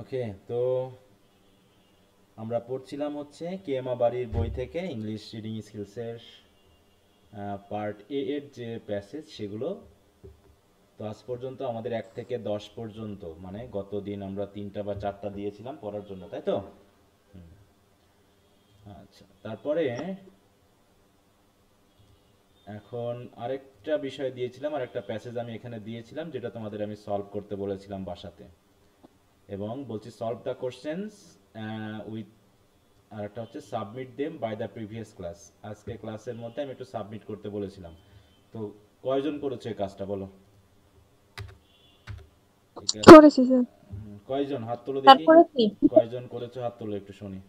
ওকে, তো আমরা পড়ছিলাম হচ্ছে কেএমা বাড়ির বই থেকে ইংলিশ রিডিং স্কিলসের পার্ট এ এর যে প্যাসেজ সেগুলো। তো আজ পর্যন্ত আমাদের 1 থেকে 10 পর্যন্ত, মানে গত দিন আমরা 3টা বা 4টা দিয়েছিলাম পড়ার জন্য, তাই তো? আচ্ছা, তারপরে এখন আরেকটা বিষয় দিয়েছিলাম, আরেকটা প্যাসেজ আমি এখানে দিয়েছিলাম যেটা তোমাদের আমি সলভ করতে বলেছিলাম বাসাতে, এবং বলছি সলভ দ্য কোশ্চেন্স উইথ, আর একটা হচ্ছে submit them by the previous class. আজকে ক্লাসের মধ্যে আমি একটু সাবমিট করতে বলেছিলাম। তো কয়জন করেছে এই কাজটা বলো? এই কাজ করেছি স্যার। কয়জন হাত তোলো দেখি। তারপরে কি? কয়জন করেছো হাত তোলো একটু শুনি।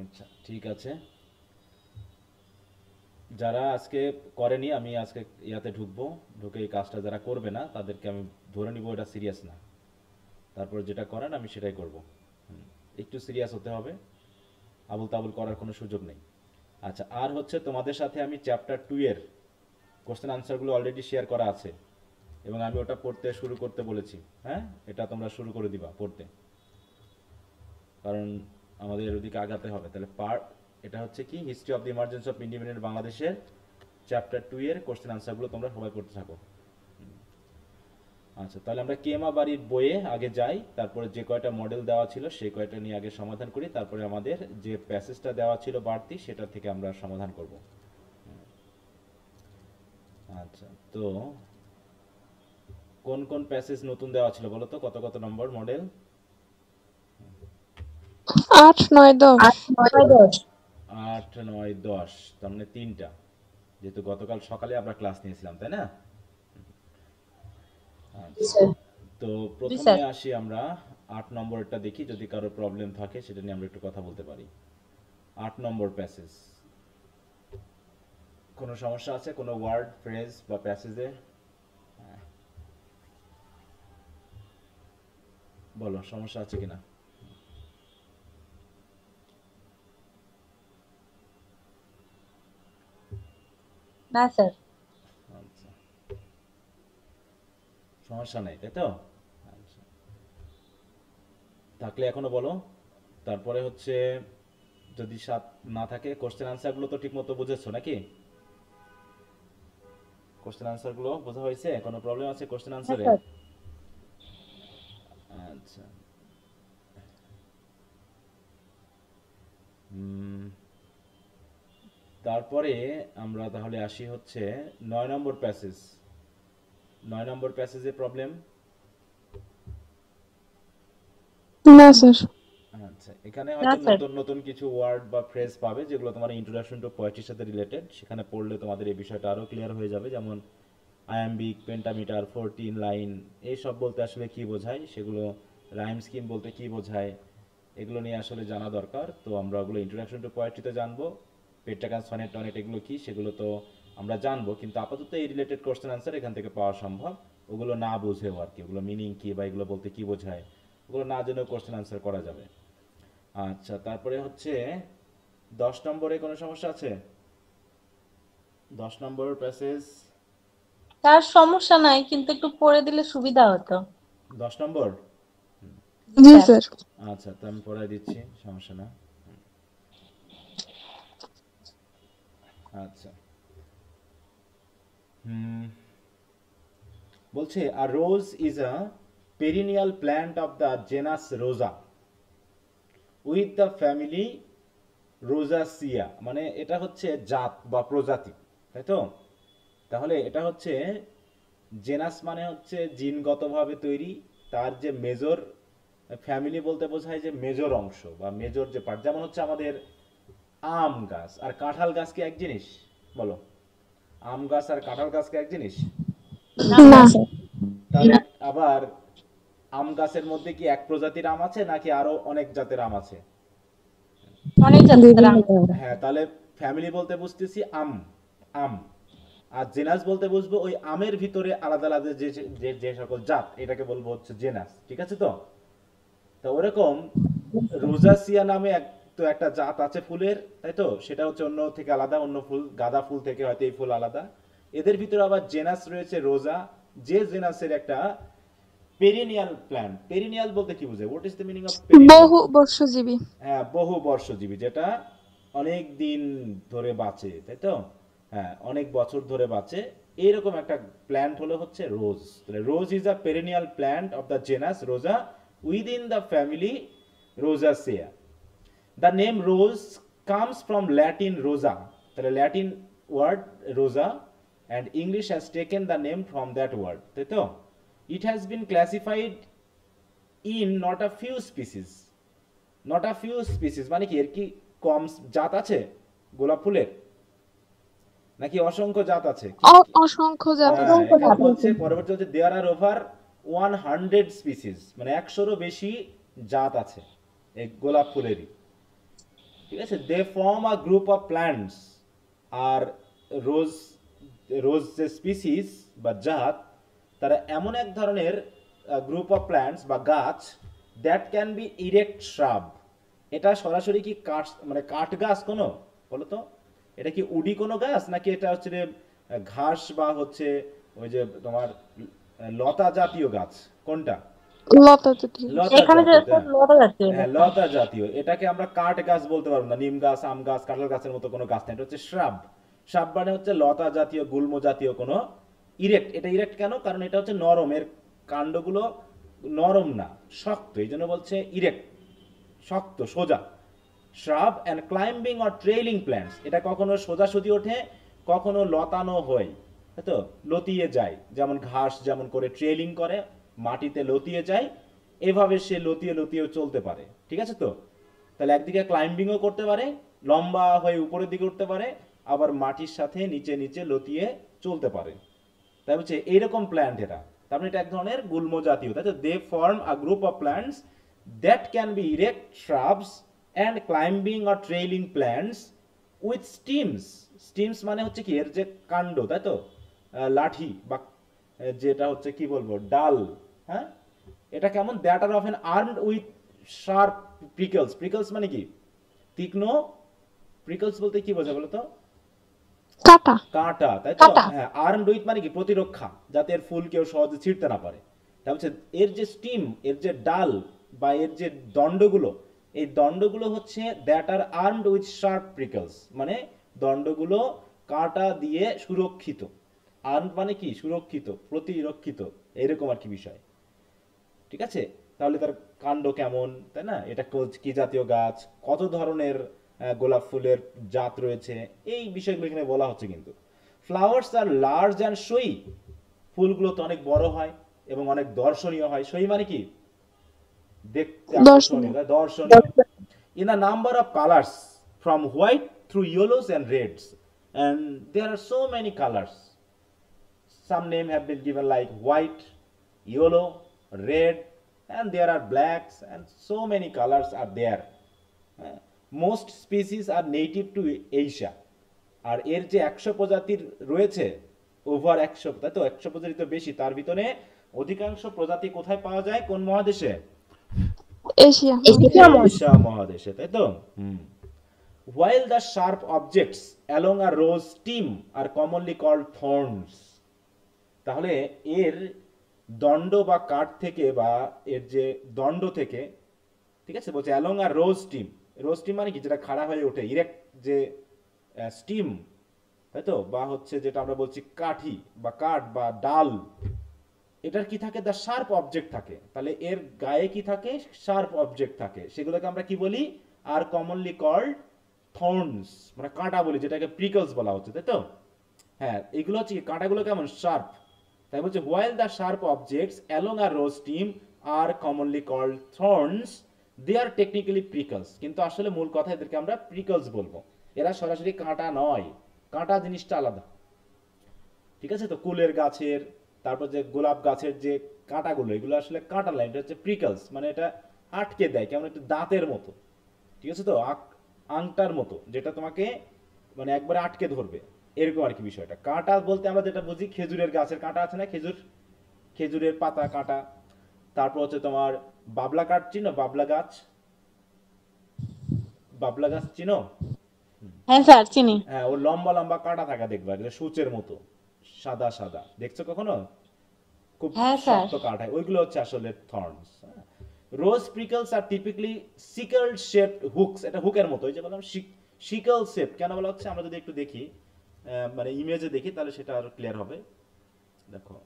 আচ্ছা, ঠিক আছে। যারা আজকে করেনি, আমি আজকে ইয়াতে ঢুকবো, ঢুকে এই কাজটা যারা করবে না তাদেরকে আমি ধরে নিব এটা সিরিয়াস না। তারপর যেটা করেন আমি সেটাই করব। একটু সিরিয়াস হতে হবে, আবুল তাবুল করার কোনো সুযোগ নেই। আচ্ছা, আর হচ্ছে তোমাদের সাথে আমি চ্যাপ্টার 2 এর কোশ্চেন আনসারগুলো অলরেডি শেয়ার করা আছে, এবং আমি ওটা পড়তে শুরু করতে বলেছি। হ্যাঁ, এটা তোমরা শুরু করে দিবা পড়তে, কারণ আমাদের ওদিকে আগাতে হবে। তাহলে পার্ট, এটা হচ্ছে কি, history of the emergence of independent বাংলাদেশের চ্যাপ্টার 2 এর কোশ্চেন আনসারগুলো তোমরা সবাই পড়তে থাকো। আচ্ছা, তাহলে আমরা কেমা বাড়ির বইয়ে আগে যাই, তারপরে যে কয়টা মডেল দেওয়া ছিল সেই কয়টা নিয়ে আগে সমাধান করি, তারপরে আমাদের যে প্যাসেজটা দেওয়া ছিল বাড়তি সেটা থেকে আমরা সমাধান করব। আচ্ছা, তো কোন কোন প্যাসেজ নতুন দেওয়া ছিল বলো তো, কত কত নম্বর মডেল? 8, 9, 10। 8, 9, 10। 8, 9, 10, তার মানে 3টা, যেহেতু গতকাল সকালে আমরা ক্লাস নিয়েছিলাম, তাই না? জি আচ্ছা, স্যার। তো জি প্রথমে স্যার। আসি আমরা 8 নম্বরটা দেখি, যদি কারো প্রবলেম থাকে সেটা নিয়ে আমরা একটু কথা বলতে পারি। 8 নম্বর প্যাসেজ, কোনো সমস্যা আছে কোনো ওয়ার্ড ফ্রেজ বা প্যাসেজে? বলো, সমস্যা আছে কিনা। না স্যার। আচ্ছা, সমস্যা নেই তাই তো? আচ্ছা, থাকলে এখনো বলো। তারপরে হচ্ছে, যদি সাত না থাকে, কোশ্চেন আনসারগুলো তো ঠিকমতো বুঝেছো নাকি? কোশ্চেন আনসারগুলো বোঝা হয়েছে? কোনো প্রবলেম আছে কোশ্চেন হ্যাঁ আনসারে? স্যার। আচ্ছা, হুম, তারপরে আমরা তাহলে আসি হচ্ছে 9 নম্বর প্যাসেজ। 9 নম্বর প্যাসেজে প্রবলেম? না স্যার। আচ্ছা, এখানে না হয়তো স্যার। নতুন নতুন কিছু ওয়ার্ড বা ফ্রেজ পাবে যেগুলো তোমার ইন্ট্রোডাকশন টু পোয়েট্রির সাথে রিলেটেড, সেখানে পড়লে তোমাদের এই বিষয়টা আরো ক্লিয়ার হয়ে যাবে। যেমন আয়াম্বিক, পেন্টামিটার, 14 লাইন, এইসব বলতে আসলে কি বোঝায়, সেগুলো রাইম স্কিম বলতে কি বোঝায়, এগুলো নিয়ে আসলে জানা দরকার। তো আমরা ওগুলো ইন্ট্রোডাকশন টু পোয়েট্রিতে জানবো। পেট্রাকান, সনেট, টনেট এগুলো কি সেগুলো তো আমরা জানবো, কিন্তু আপাতত এই রিলেটেড কোশ্চেন আনসার এখান থেকে পাওয়া সম্ভব। ওগুলো না বুঝেও আর কি, ওগুলো মিনিং কি বা এগুলো বলতে কি বোঝায়, ওগুলো না জেনেও কোশ্চেন আনসার করা যাবে। আচ্ছা, তারপরে হচ্ছে 10 নম্বরে কোনো সমস্যা আছে? 10 নম্বর প্যাসেজ। তার সমস্যা নাই, কিন্তু একটু পড়ে দিলে সুবিধা হতো। 10 নম্বর, জি জি স্যার। স্যার। আচ্ছা, তো আমি পড়াই দিচ্ছি, সমস্যা না। আচ্ছা, হুম, বলছে a rose is a perennial plant of the genus Rosa with the family Rosaceae, মানে এটা হচ্ছে জাত বা প্রজাতি, তাই তো? তাহলে এটা হচ্ছে জেনাস, মানে হচ্ছে জিনগতভাবে তৈরি, তার যে মেজর, ফ্যামিলি বলতে বোঝায় যে মেজর অংশ বা মেজর যে পার্ট, যেমন হচ্ছে আমাদের আম গাছ আর কাঁঠাল গাছ কি এক জিনিস? বলো, আম গাছ আর কাঁঠাল গাছ কি এক জিনিস? না না স্যার। স্যার। তাহলে আবার আম গাছের মধ্যে কি এক প্রজাতির আম আছে নাকি আরো অনেক জাতের আম আছে? অনেক জাতের বিভিন্ন আম। ধরনের। হ্যাঁ, তাহলে ফ্যামিলি বলতে বুঝতেছি আম, আম। আর জেনাস বলতে বুঝবো ওই আমের ভিতরে আলাদা আলাদা যে যে যে সকল জাত, এটাকে বলবো হচ্ছে জেনাস, ঠিক আছে তো? তো ওরকম রোজাসিয়া নামে এক, তো একটা জাত আছে ফুলের, তাই তো? সেটা হচ্ছে অন্য থেকে আলাদা, অন্য ফুল, গাঁদা ফুল থেকে হয়তো এই ফুল আলাদা। এদের ভিতরে আবার জেনাস রয়েছে রোজা, যে জেনাসের একটা পেরিনিয়াল প্ল্যান্ট, পেরিনিয়াল বলতে কি বোঝায়? What is the meaning of perennial? বহু বর্ষজীবী। হ্যাঁ, বহু বর্ষজীবী, যেটা অনেক দিন ধরে বাঁচে, তাই তো? হ্যাঁ, অনেক বছর ধরে বাঁচে। এইরকম একটা প্ল্যান্ট হলো হচ্ছে rose. Rose is a perennial plant of the genus Rosa within the family Rosaceae. The name rose comes from Latin rosa, তাহলে Latin word rosa, and English has taken the name from that word, তাই তো? It has been classified in not a few species. Not a few species মানে কি, এর কি কম জাত আছে গোলাপ ফুলের, নাকি অসংখ্য জাত আছে? অসংখ্য জাত আছে। হ্যাঁ, এখানে বলছে পরবর্তী হচ্ছে দেয়ার আর ওভার 100 স্পিসিস, মানে 100রও বেশি জাত আছে এই গোলাপ ফুলেরই। ঠিক আছে, they form a group of plants. আর রোজ, রোজ যে স্পিসিস বা জাত, তারা এমন এক ধরনের গ্রুপ অফ প্ল্যান্টস বা গাছ, that can be erect shrub. এটা সরাসরি কি কাঠ, মানে কাঠ গাছ কোনো, বলো তো? এটা কি উডি কোনো গাছ, নাকি এটা হচ্ছে যে ঘাস বা হচ্ছে ওই যে তোমার লতা জাতীয় গাছ? কোনটা? লতা জাতীয়। লতা এখানে যে জাতীয়, সব লতা জাতীয় হ্যাঁ, লেখা। লতা জাতীয়। এটাকে আমরা কাঠ গাছ বলতে পারবো না, নিম গাছ, আম গাছ, কাঁঠাল গাছের মতো কোনো গাছ না, এটা হচ্ছে শ্রাব। শ্রাব মানে হচ্ছে লতা জাতীয়, গুল্ম জাতীয় কোনো ইরেক্ট। এটা ইরেক্ট কেন? কারণ এটা হচ্ছে নরম, এর কাণ্ডগুলো নরম না, শক্ত, এই জন্য বলছে ইরেক্ট, শক্ত, সোজা। Shrub and climbing or trailing plants, এটা কখনো সোজাসুজি ওঠে, কখনো লতানো হয়, তাই তো? লতিয়ে যায়, যেমন ঘাস যেমন করে ট্রেলিং করে, মাটিতে লতিয়ে যায়, এভাবে সে লতিয়ে লতিয়েও চলতে পারে। ঠিক আছে তো? তাহলে একদিকে ক্লাইম্বিংও করতে পারে, লম্বা হয়ে উপরের দিকে উঠতে পারে, আবার মাটির সাথে নিচে নিচে লতিয়ে চলতে পারে। তাই বলছে এইরকম প্ল্যান্ট এরা, তার মানে এটা এক ধরনের গুল্ম জাতীয়, তাই তো? They form a group of plants that can be erect shrubs and climbing or trailing plants with stems. Stems মানে হচ্ছে কি, এর যে কাণ্ড, তাই তো? লাঠি বা যেটা হচ্ছে কি বলবো, ডাল, হ্যাঁ, এটা কেমন? That are often armed with sharp prickles. Prickles মানে কি? তীক্ষ্ণ। প্রিকলস বলতে কি বোঝায় বলো তো? কাটা। কাঁটা, তাই তো? কাটা। হ্যাঁ, আর্মড উইথ মানে কি? প্রতিরক্ষা, যাতে এর ফুল কেউ সহজে ছিঁড়তে না পারে। তা হচ্ছে এর যে স্টিম, এর যে ডাল বা এর যে দণ্ডগুলো, এই দণ্ডগুলো হচ্ছে that are armed with sharp prickles, মানে দণ্ডগুলো কাঁটা দিয়ে সুরক্ষিত। আর্মড মানে কি? সুরক্ষিত, প্রতিরক্ষিত, এরকম আর কি বিষয়। ঠিক আছে, তাহলে তার কাণ্ড কেমন, তাই না? এটা কি জাতীয় গাছ, কত ধরনের গোলাপ ফুলের জাত রয়েছে, এই বিষয়গুলো এখানে বলা হচ্ছে। কিন্তু ফ্লাওয়ার্স আর লার্জ অ্যান্ড শোই, ফুলগুলো তো অনেক বড় হয় এবং অনেক দর্শনীয় হয়। শোই মানে কি? দেখতে আকর্ষণীয়, তাই? দর্শনীয়। In a number of colours from white through yellows and reds, and there are so many colours. Some name have been given like white, yellow, red, and there are blacks, and so many colors are there. Most species are native to Asia. আর এর যে 100 প্রজাতির রয়েছে, over 100, তাই তো? 100 প্রজাতি তো বেশি, তার ভিতরে অধিকাংশ প্রজাতি কোথায় পাওয়া যায়? কোন মহাদেশে? এশিয়া। এশিয়া মহাদেশে, তাই তো? While the sharp objects along a rose stem are commonly called thorns. তাহলে এর দণ্ড বা কাঠ থেকে, বা এর যে দণ্ড থেকে, ঠিক আছে, বলছে অ্যালং আর রোজ স্টিম। রোজ স্টিম মানে কি? যেটা খাড়া হয়ে ওঠে, ইরেক্ট যে স্টিম, তাই তো? বা হচ্ছে যেটা আমরা বলছি কাঠি বা কাঠ বা ডাল, এটার কি থাকে? দ্য শার্প অবজেক্ট থাকে। তাহলে এর গায়ে কি থাকে? শার্প অবজেক্ট থাকে। সেগুলোকে আমরা কি বলি? আর কমনলি কল্ড থর্নস, মানে কাঁটা বলি, যেটাকে প্রিকলস বলা হচ্ছে, তাই তো? হ্যাঁ, এগুলো হচ্ছে কি? কাঁটাগুলো কেমন? শার্প। তাই বলছে while the sharp objects along a rose stem are commonly called thorns, they are technically prickles. কিন্তু আসলে মূল কথা, এদেরকে আমরা প্রিকলস বলবো। এরা সরাসরি কাঁটা নয়, কাঁটা জিনিসটা আলাদা। ঠিক আছে তো? কুলের গাছের, তারপর যে গোলাপ গাছের যে কাঁটাগুলো, এগুলো আসলে কাঁটা লাইন, এটা হচ্ছে প্রিকলস, মানে এটা আটকে দেয়, কেমন একটু দাঁতের মতো। ঠিক আছে তো? আংটার মতো, যেটা তোমাকে মানে একবারে আটকে ধরবে, এরকম আর কি বিষয়টা। কাঁটা বলতে আমরা যেটা বুঝি, খেজুরের গাছের কাঁটা আছে না, খেজুরের পাতা কাঁটা। তারপর হচ্ছে তোমার বাবলা কাঠ, চিনো? বাবলা গাছ চিনো? হ্যাঁ স্যার চিনি। হ্যাঁ, ওর লম্বা লম্বা কাঁটা থাকা দেখবা, এটা সূচের মতো, সাদা সাদা। দেখছো কখনো? খুব হ্যাঁ স্যার। শক্ত কাঠ হয়, ওইগুলো হচ্ছে আসলে thorns. Rose prickles are typically sickle shaped hooks, এটা হুকের মতো, ওই যে বললাম সিকল শেপ কেন বলা হচ্ছে আমরা যদি একটু দেখি, মানে ইমেজে দেখি তাহলে সেটা আরো ক্লিয়ার হবে। দেখো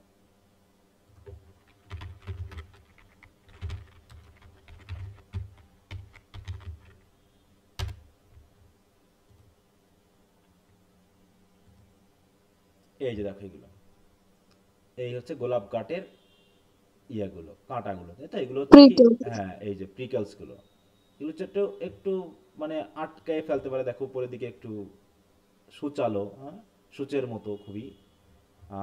এই যে দেখো এগুলো, এই হচ্ছে গোলাপ কাঠের ইয়াগুলো, কাঁটাগুলো, তাই তো? এগুলো হচ্ছে কি, প্রিকেল। হ্যাঁ এই যে প্রিকলস গুলো, এগুলো হচ্ছে একটু একটু মানে আটকায় ফেলতে পারে, দেখো উপরের দিকে একটু সূচালো, হ্যাঁ, সূচের মতো খুবই।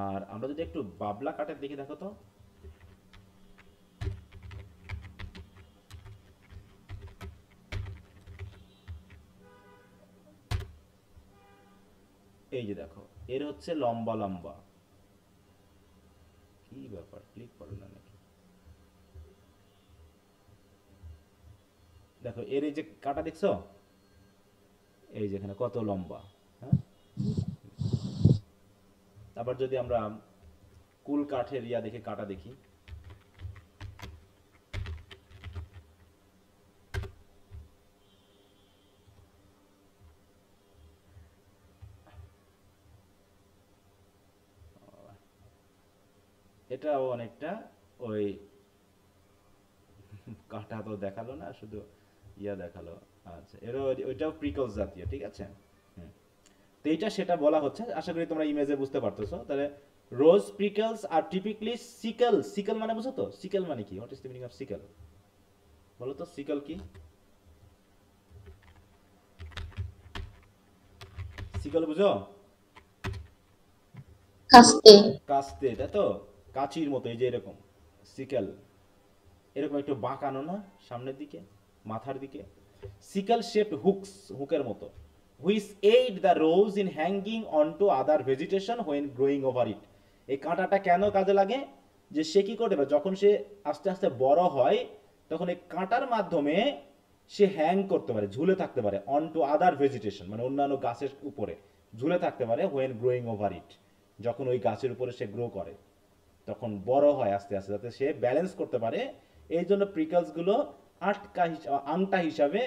আর আমরা যদি একটু বাবলা কাঠের দেখি, দেখো তো, এই যে দেখো এর হচ্ছে লম্বা লম্বা, কি ব্যাপার ক্লিক করে না নাকি, দেখো এর এই যে কাটা দেখছো, এই যেখানে কত লম্বা, হ্যাঁ। আবার যদি আমরা কুল কাঠের ইয়া দেখি, কাটা দেখি, এটাও অনেকটা ওই কাটা তো দেখালো না, শুধু ইয়া দেখালো। আচ্ছা, এরও ওইটাও প্রিকলস জাতীয়, ঠিক আছে। হুম। তো এইটা সেটা বলা হচ্ছে, আশা করি তোমরা ইমেজে বুঝতে পারতেছো। তাহলে রোজ প্রিকলস আর টিপিক্যালি সিকল, সিকল মানে বুঝো তো, সিকল মানে কি, what is the meaning of sickle, বলো তো সিকল কি? সিকল বুঝো? কাস্তে। কাস্তে, তাই তো, কাঁচির মতো, এই যে এরকম সিকল, এরকম একটু বাঁকানো না সামনের দিকে, মাথার দিকে, সিকল শেপড হুকস, হুকের মতো, which aid the rose in hanging on to other vegetation when growing over it. এই কাঁটাটা কেন কাজে লাগে, যে সে কি করতে পারে যখন সে আস্তে আস্তে বড় হয়, তখন এই কাঁটার মাধ্যমে সে হ্যাং করতে পারে, ঝুলে থাকতে পারে, অন টু আদার ভেজিটেশন মানে অন্যান্য গাছের উপরে ঝুলে থাকতে পারে, হোয়েন গ্রোয়িং ওভার ইট, যখন ওই গাছের উপরে সে গ্রো করে, তখন বড় হয় আস্তে আস্তে, যাতে সে ব্যালেন্স করতে পারে। এই জন্য প্রিকলস গুলো আংটা হিসাবে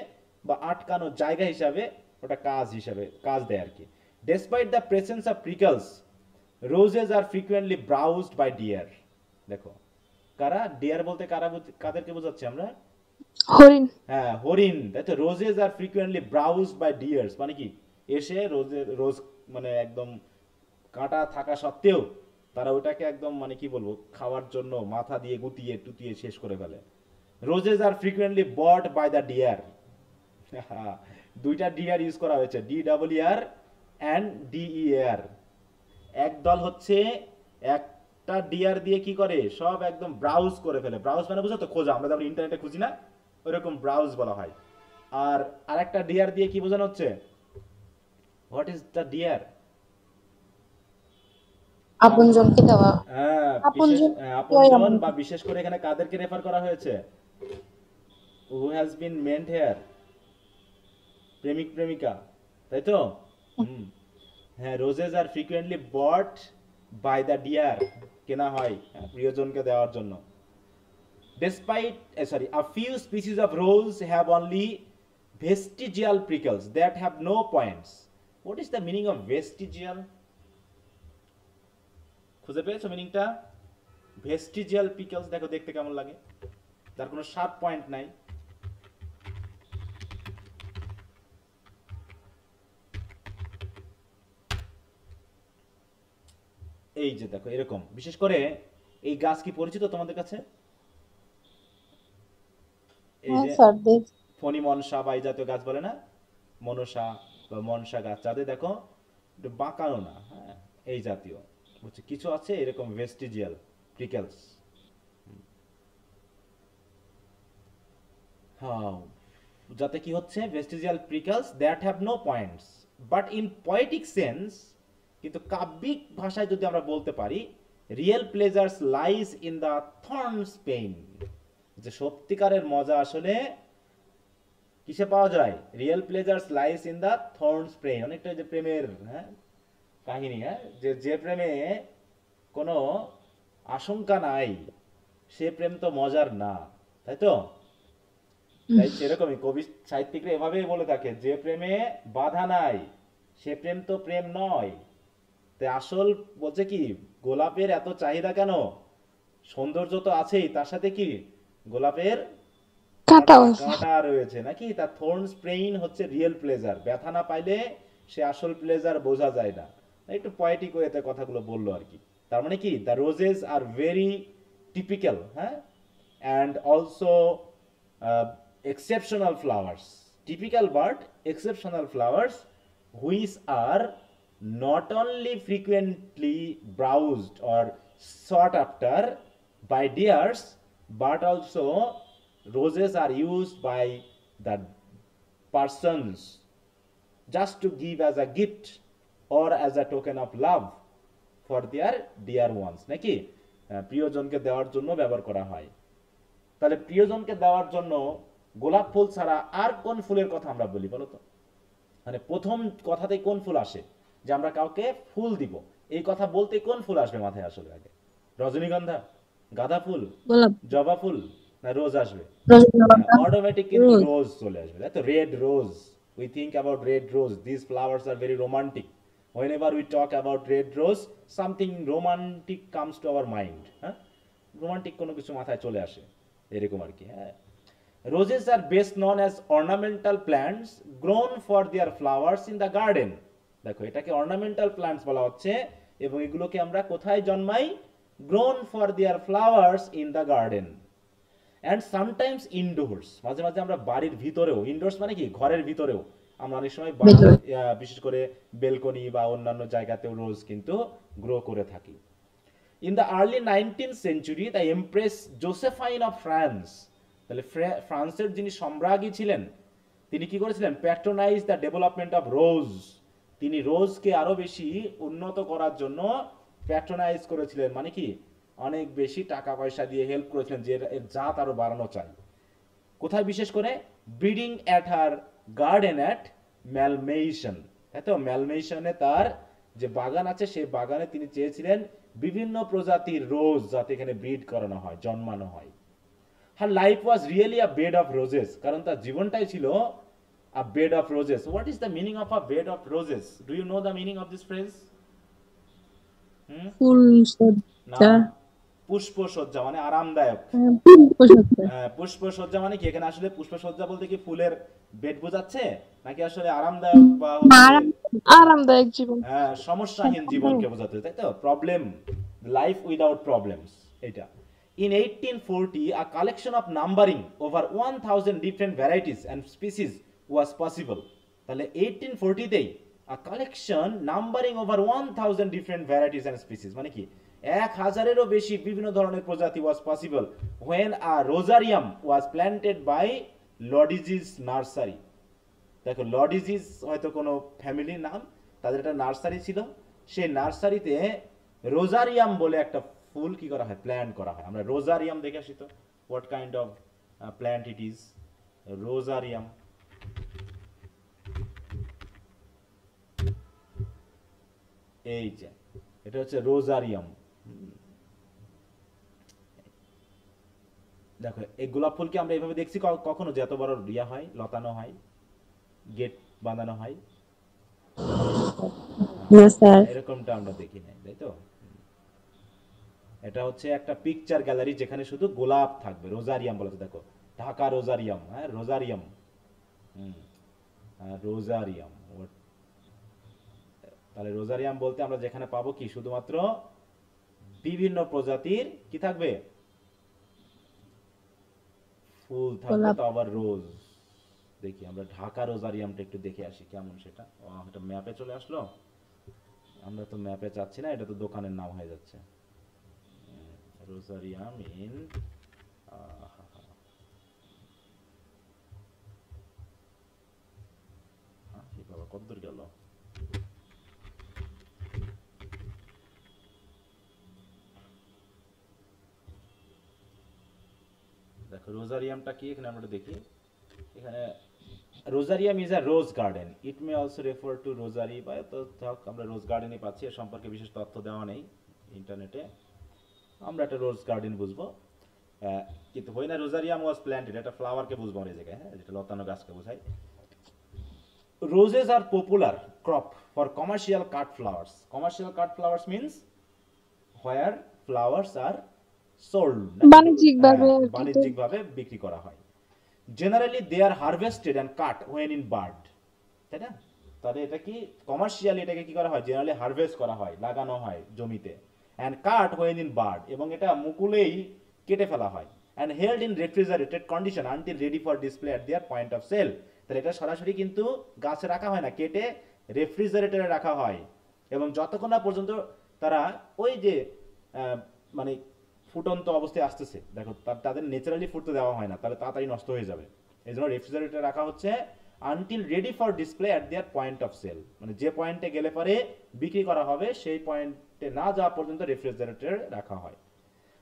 বা আটকানোর জায়গা হিসাবে, ওটা কাজ হিসাবে কাজ দেয় আর কি। Despite the presence of prickles, roses are frequently browsed by deer. দেখো কারা ডিয়ার বলতে কারা, কাদেরকে বোঝাচ্ছি আমরা? হরিণ। হ্যাঁ হরিণ, তাই তো। Roses are frequently browsed by deers মানে কি, এসে রোজ মানে একদম কাঁটা থাকা সত্ত্বেও তারা ওটাকে একদম মানে কি বলবো, খাওয়ার জন্য মাথা দিয়ে গুটিয়ে টুটিয়ে শেষ করে ফেলে। Roses are frequently bought by the dear, দুইটা ডিয়ার ইউজ করা হয়েছে, DEER অ্যান্ড DEAR। একদল হচ্ছে একটা ডিয়ার দিয়ে কি করে, সব একদম ব্রাউজ করে ফেলে, ব্রাউজ মানে বুঝো তো খোঁজা, আমরা যেমন ইন্টারনেটে খুঁজি না, ওইরকম ব্রাউজ বলা হয়। আর আরেকটা ডিয়ার দিয়ে কি বোঝানো হচ্ছে, হোয়াট ইজ দ্য ডিয়ার? আপনজনকে দেওয়া। হ্যাঁ, বিশেষ আপনজন। আপনজন বা বিশেষ করে এখানে কাদেরকে রেফার করা হয়েছে, who has been meant here, প্রেমিক প্রেমিকা, তাই তো। হুম। হ্যাঁ, roses are frequently bought by the dear, কেনা হয় প্রিয়জনকে দেওয়ার জন্য। Despite, sorry, a few species of rose have only vestigial prickles that have no points. What is the meaning of vestigial? খুঁজে পেয়েছো মিনিংটা? ভেস্টিজিয়াল পিকলস, দেখো দেখতে কেমন লাগে, যার কোনো শার্প পয়েন্ট নাই। এই যে দেখো এরকম, বিশেষ করে এই গাছ কি পরিচিত তোমাদের কাছে? এই হ্যাঁ যে স্যার, দেখ। ফণি মনসা বা এই জাতীয় গাছ বলে না, মনসা বা মনসা গাছ, যাদের দেখো একটু বাঁকানো না, হ্যাঁ, এই জাতীয় হচ্ছে কিছু আছে এরকম ভেস্টিজিয়াল প্রিকলস। হ্যাঁ, যাতে কি হচ্ছে, vestigial prickles that have no points but in poetic sense, কিন্তু কাব্যিক ভাষায় যদি আমরা বলতে পারি, real pleasures lies in the thorns pain, যে সত্যিকারের মজা আসলে কিসে পাওয়া যায়, real pleasures lies in the thorns pain, অনেকটা যে প্রেমের, হ্যাঁ, কাহিনী, হ্যাঁ, যে যে প্রেমে কোনো আশঙ্কা নাই, সে প্রেম তো মজার না, তাই তো? তাই সেরকমই কবি সাহিত্যিকরা এভাবেই বলে থাকে, যে প্রেমে বাধা নাই সে প্রেম তো প্রেম নয়। তাই আসল বলছে কি, গোলাপের এত চাহিদা কেন? সৌন্দর্য তো আছেই, তার সাথে কি গোলাপের কাটাও কাঁটা আছে। কাঁটা রয়েছে নাকি। তার থর্নস পেইন হচ্ছে রিয়েল প্লেজার, ব্যথা না পাইলে সে আসল প্লেজার বোঝা যায় না। একটু পয়েটিক ওয়েতে কথাগুলো বললো আর কি। তার মানে কি, the roses are very typical, হ্যাঁ, and also exceptional flowers, typical but exceptional flowers, which are not only frequently browsed or sought after by deers, but also roses are used by the persons just to give as a gift or as a token of love for their dear ones, নাকি? প্রিয়জনকে দেওয়ার জন্য ব্যবহার করা হয়। তাহলে প্রিয়জনকে দেওয়ার জন্য গোলাপ ফুল ছাড়া আর কোন ফুলের কথা আমরা বলি বলো তো? মানে প্রথম কথাতেই কোন ফুল আসে যে আমরা কাউকে ফুল দিব, এই কথা বলতে কোন ফুল আসবে মাথায় আসলে আগে? রজনীগন্ধা, গাঁদা ফুল, গোলাপ, জবা ফুল, না রোজ আসবে? রজনীগন্ধা, অটোমেটিক কিন্তু রোজ। রোজ চলে আসবে, তাই তো? Red rose, we think about red rose, this flowers are very romantic. whenever we talk about red rose, something romantic comes to our mind, হ্যাঁ, রোমান্টিক কোনো কিছু মাথায় চলে আসে, এরকম আর কি, হ্যাঁ। Roses are best known as ornamental plants grown for their flowers in the garden. দেখো এটাকে অর্নামেন্টাল প্ল্যান্টস বলা হচ্ছে, এবং এগুলোকে আমরা কোথায় জন্মাই? Grown for their flowers in the garden and sometimes indoors. মাঝে মাঝে আমরা বাড়ির ভিতরেও, ইনডোরস মানে কি, ঘরের ভিতরেও আমরা অনেক সময় ভেতরে। বিশেষ করে বেলকনি বা অন্যান্য জায়গাতেও রোজ কিন্তু গ্রো করে থাকি। In the early 19th century, the Empress Josephine of France, তাহলে ফ্রান্সের যিনি সম্রাজ্ঞী ছিলেন, তিনি কি করেছিলেন? Patronise the development of rose. তিনি রোজকে আরো বেশি উন্নত করার জন্য প্যাট্রোনাইজ করেছিলেন, মানে কি অনেক বেশি টাকা পয়সা দিয়ে হেল্প করেছিলেন, যে এর জাত আরো বাড়ানো চাই। কোথায় বিশেষ করে? Breeding at her garden at Malmaison, তাই তো? ম্যালমেইশনে তার যে বাগান আছে, সেই বাগানে তিনি চেয়েছিলেন বিভিন্ন প্রজাতির রোজ যাতে এখানে ব্রিড করানো হয়, জন্মানো হয়। Her life was really a bed of roses, কারণ তার জীবনটাই ছিল a bed of roses. What is the meaning of a bed of roses? Do you know the meaning of this phrase? ফুল না, সজ্জা, পুষ্পসজ্জা মানে আরামদায়ক। পুষ্পসজ্জা। পুষ্পসজ্জা মানে কি? এখানে আসলে পুষ্পসজ্জা বলতে কি ফুলের বেড বোঝাচ্ছে, নাকি আসলে আরামদায়ক বা আরাম আরামদায়ক জীবন। সমস্যাহীন জীবনকে বোঝাতে, তাই তো? প্রবলেম, লাইফ উইদাউট প্রবলেমস, এটা। In 1840, a collection of numbering over 1000 different varieties and species was possible. তাহলে 1840 তেই a collection numbering over 1000 different varieties and species, মানে কি 1000-এরও বেশি বিভিন্ন ধরনের প্রজাতি was possible when a rosarium was planted by Lodiz's nursery. দেখো লডিজিস হয়তো কোনো ফ্যামিলির নাম, তাদের একটা নার্সারি ছিল, সেই নার্সারিতে রোজারিয়াম বলে একটা ফুল কি করা হয়? প্ল্যান্ট করা হয়। আমরা রোজারিয়াম দেখে আসি তো, what kind of plant it is. Rosarium, এই যে এটা হচ্ছে রোজারিয়াম। দেখো এই গোলাপ ফুলকে আমরা এইভাবে দেখছি কখনো, যে এত বড় রিয়া হয়, লতানো হয়, গেট বাঁধানো হয়, না স্যার। এরকমটা আমরা দেখি নাই, তাই তো? এটা হচ্ছে একটা পিকচার গ্যালারি যেখানে শুধু গোলাপ থাকবে, রোজারিয়াম বলে। দেখো ঢাকা রোজারিয়াম, হ্যাঁ রোজারিয়াম, রোজারিয়াম। তাহলে রোজারিয়াম বলতে আমরা যেখানে পাবো কি, শুধুমাত্র বিভিন্ন প্রজাতির কি থাকবে? ফুল থাকবে, গোলাপ। তো আবার রোজ। দেখি আমরা ঢাকা রোজারিয়ামটা একটু দেখে আসি কেমন সেটা। এটা ম্যাপে চলে আসলো, আমরা তো ম্যাপে চাচ্ছি না, এটা তো দোকানের নাম হয়ে যাচ্ছে। রোজারিয়াম ইন কি বাবা, কতদূর গেল? দেখো রোজারিয়ামটা কি, এখানে আমরা দেখি। এখানে rosarium is a rose garden, it may also refer to rosary, বা তো আমরা রোজ গার্ডেনই পাচ্ছি, এর সম্পর্কে বিশেষ তথ্য দেওয়া নেই ইন্টারনেটে। আমরা একটা রোজ গার্ডেন বুঝবো, কিন্তু হোয়েন আ রোজারিয়াম ওয়াজ প্ল্যান্টেড, একটা ফ্লাওয়ারকে বুঝবো আমরা এই জায়গায়, হ্যাঁ, যেটা লতানো গাছকে বোঝায়। Roses are popular crop for commercial cut flowers. Commercial cut flowers means where flowers are sold, বাণিজ্যিকভাবে আর কি। বাণিজ্যিকভাবে বিক্রি করা হয়। Generally they are harvested and cut when in bud, তাই না? তাহলে এটা কি কমার্শিয়ালি এটাকে কি করা হয়, জেনারেলি হারভেস্ট করা হয়, লাগানো হয় জমিতে, and cut when in bud, এবং এটা মুকুলেই কেটে ফেলা হয়, and held in refrigerated condition until ready for display at their point of sale. তাহলে এটা সরাসরি কিন্তু গাছে রাখা হয় না, কেটে রেফ্রিজারেটরে রাখা হয়, এবং যতক্ষণ না পর্যন্ত তারা ওই যে মানে ফুটন্ত অবস্থায় আসতেছে, দেখো তাদের ন্যাচারালি ফুটতে দেওয়া হয় না, তাহলে তাড়াতাড়ি নষ্ট হয়ে যাবে, এই জন্য রেফ্রিজারেটরে রাখা হচ্ছে until ready for display at their point of sale, মানে যে পয়েন্টে গেলে পরে বিক্রি করা হবে সেই পয়েন্টে না যাওয়া পর্যন্ত রেফ্রিজারেটরে রাখা হয়।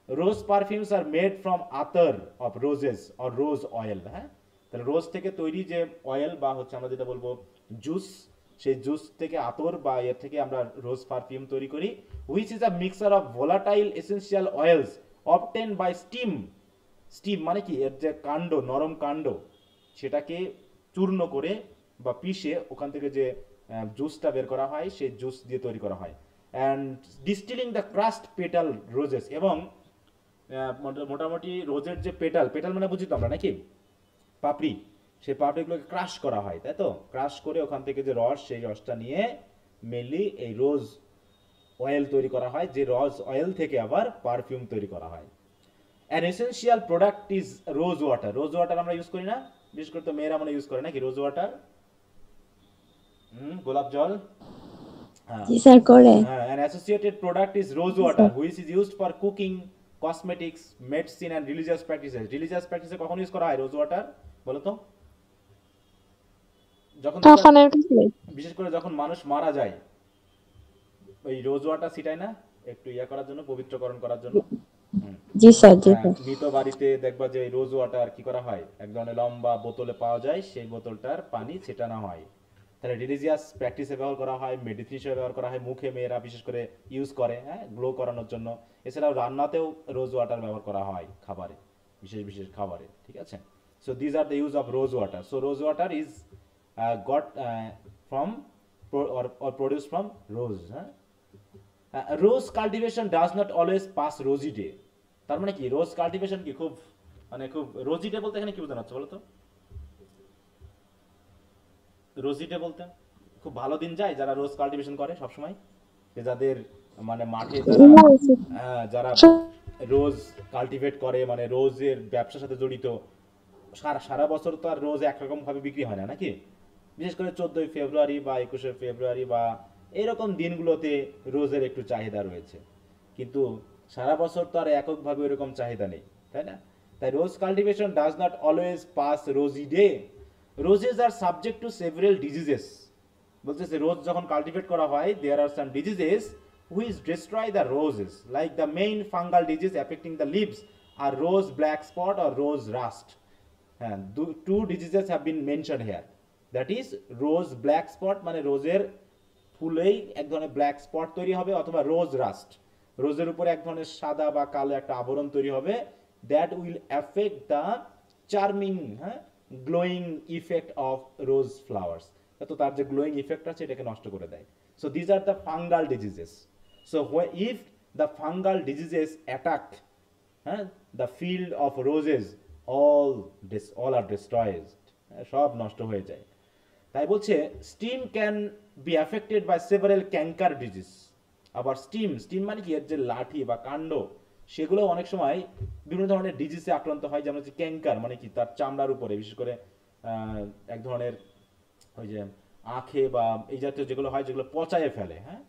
রোজ পারফিউমস আর মেড ফ্রম আতর of roses or rose oil, হ্যাঁ, তাহলে রোজ থেকে তৈরি যে অয়েল বা হচ্ছে আমরা যেটা বলবো জুস, সেই জুস থেকে আতর বা এর থেকে আমরা রোজ পারফিউম তৈরি করি, which is a mixture of volatile essential oils obtain by steam. Steam মানে কি, এর যে কাণ্ড, নরম কাণ্ড, সেটাকে চূর্ণ করে বা পিষে ওখান থেকে যে জুসটা বের করা হয়, সেই জুস দিয়ে তৈরি করা হয়। And distilling the crushed petal roses, এবং মোটামুটি রোজের যে পেটাল, পেটাল মানে বুঝি তো আমরা নাকি পাপড়ি, সেই পাপড়িগুলোকে ক্রাশ করা হয়, তাই তো? ক্রাশ করে ওখান থেকে যে রস, সেই রসটা নিয়ে মেনলি এই রোজ অয়েল তৈরি করা হয়, যে রোজ অয়েল থেকে আবার পারফিউম তৈরি করা হয়। An essential product is rose water. Rose water আমরা ইউজ করি না, বিশেষ করে তো মেয়েরা মানে ইউজ করে নাকি রোজ ওয়াটার, গোলাপ জল, জি স্যার করে। An associated product is rose water, which is used for cooking, cosmetics, medicine and religious practices. Religious practice কখন ইউজ করা হয় রোজ ওয়াটার বলো তো? যখন কাফনের কাছে বিশেষ করে যখন মানুষ মারা যায়, ওই রোজ ওয়াটার ছিটায় না, একটু ইয়া করার জন্য, পবিত্রকরণ করার জন্য। জি স্যার, জি স্যার। মৃত বাড়িতে দেখবা যে রোজ ওয়াটার কি করা হয়, এক ধরনের লম্বা বোতলে পাওয়া যায়, সেই বোতলটার পানি ছেটানো হয়। তাহলে রিলিজিয়াস প্র্যাকটিসে ব্যবহার করা হয়, মেডিসিন হিসেবে ব্যবহার করা হয়, মুখে মেয়েরা বিশেষ করে ইউজ করে, হ্যাঁ, গ্লো করানোর জন্য। এছাড়াও রান্নাতেও রোজ ওয়াটার ব্যবহার করা হয়, খাবারে, বিশেষ বিশেষ খাবারে, ঠিক আছে? So these are the use of rose water. So rose water is got from or produced from rose, হ্যাঁ। Rose cultivation does not always pass rosy day. তার মানে কি, রোজ কাল্টিভেশন কি খুব মানে খুব রোজি ডে বলতে এখানে কি বোঝানো হচ্ছে বলো তো? রোজি ডে বলতে খুব ভালো দিন যায় যারা রোজ কাল্টিভেশন করে সব সময়, যে যাদের মানে মাঠে যারা রোজ কাল্টিভেট করে, মানে রোজের ব্যবসার সাথে জড়িত, সারা বছর তো আর রোজ একরকম ভাবে বিক্রি হয় না নাকি? বিশেষ করে 14ই ফেব্রুয়ারি বা 21শে ফেব্রুয়ারি বা এরকম দিনগুলোতে রোজের একটু চাহিদা রয়েছে, কিন্তু সারা বছর তো আর এককভাবে এরকম চাহিদা নেই, তাই না? তাই rose cultivation does not always pass rosy day. Roses are subject to several diseases. বলতেছে রোজ যখন কাল্টিভেট করা হয়, there are some diseases which destroy the roses, like the main fungal disease affecting the leaves are rose black spot আর rose rust. হ্যাঁ, two diseases have been mention here, that is rose black spot, মানে রোজের ফুলেই এক ধরনের black spot তৈরি হবে, অথবা রোজ রাস্ট, রোজের উপরে এক ধরনের সাদা বা কালো একটা আবরণ তৈরি হবে, that will affect the charming, হ্যাঁ, glowing effect of rose flowers. তো তার যে গ্লোয়িং ইফেক্ট আছে এটাকে নষ্ট করে দেয়। So these are the fungal diseases. So if the fungal diseases attack, হ্যাঁ, the field of roses, all are destroyed, সব নষ্ট হয়ে যায়। তাই বলছে stem can be affected by several canker disease. আবার স্টিম মানে কি, এর যে লাঠি বা কাণ্ড, সেগুলো অনেক সময় বিভিন্ন ধরনের ডিজিজে আক্রান্ত হয়, যেমন হচ্ছে ক্যাঙ্কার মানে কি, তার চামড়ার উপরে বিশেষ করে এক ধরনের ওই যে আঁখে বা এই জাতীয় যেগুলো হয়, যেগুলো পচায়ে ফেলে, হ্যাঁ।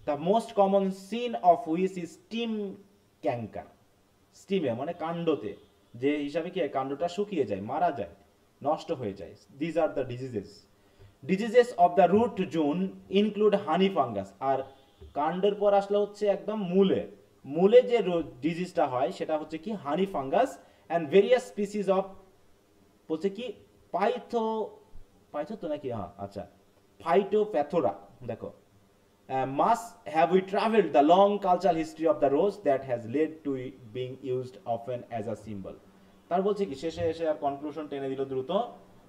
The most common seen of which is stem canker. স্টিমে মানে কাণ্ডতে, যে হিসাবে কি কাণ্ডটা শুকিয়ে যায়, মারা যায়, নষ্ট হয়ে যায়। These are the diseases. Diseases of the root zone include honey fungus. আর কাণ্ডের পর আসলে হচ্ছে একদম মূলে যে ডিজিজটা হয় সেটা হচ্ছে কি honey fungus, and various species of বলছে কি পাইথো তো নাকি, হ্যাঁ আচ্ছা, ফাইটোপ্যাথোরা। দেখো must have we traveled the long cultural history of the rose that has led to it being used often as a symbol. তার বলছে কি শেষে এসে আর কনক্লুশন টেনে দিল দ্রুত,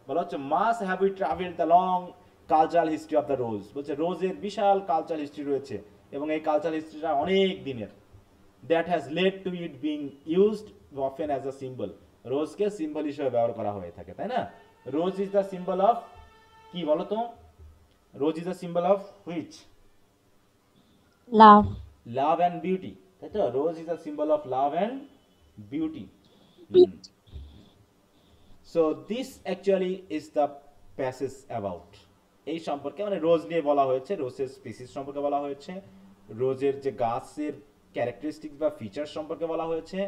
বলা হচ্ছে must have we travelled the long cultural history of the rose, বলছে রোজের বিশাল কালচারাল হিস্ট্রি রয়েছে এবং এই কালচারাল হিস্ট্রিটা অনেক দিনের, that has led to it being used often as a symbol, রোজকে সিম্বল হিসেবে ব্যবহার করা হয়ে থাকে, তাই না? Rose is the symbol of কি বলো তো? Rose is the symbol of which? Love. Love and beauty, তাই তো? Rose is a symbol of love and beauty. So this actually is the passage about, এই সম্পর্কে মানে রোজ নিয়ে বলা হয়েছে, রোজের স্পিসিস সম্পর্কে বলা হয়েছে, রোজের যে গাছের ক্যারেক্টারিস্টিক্স বা ফিচার সম্পর্কে বলা হয়েছে,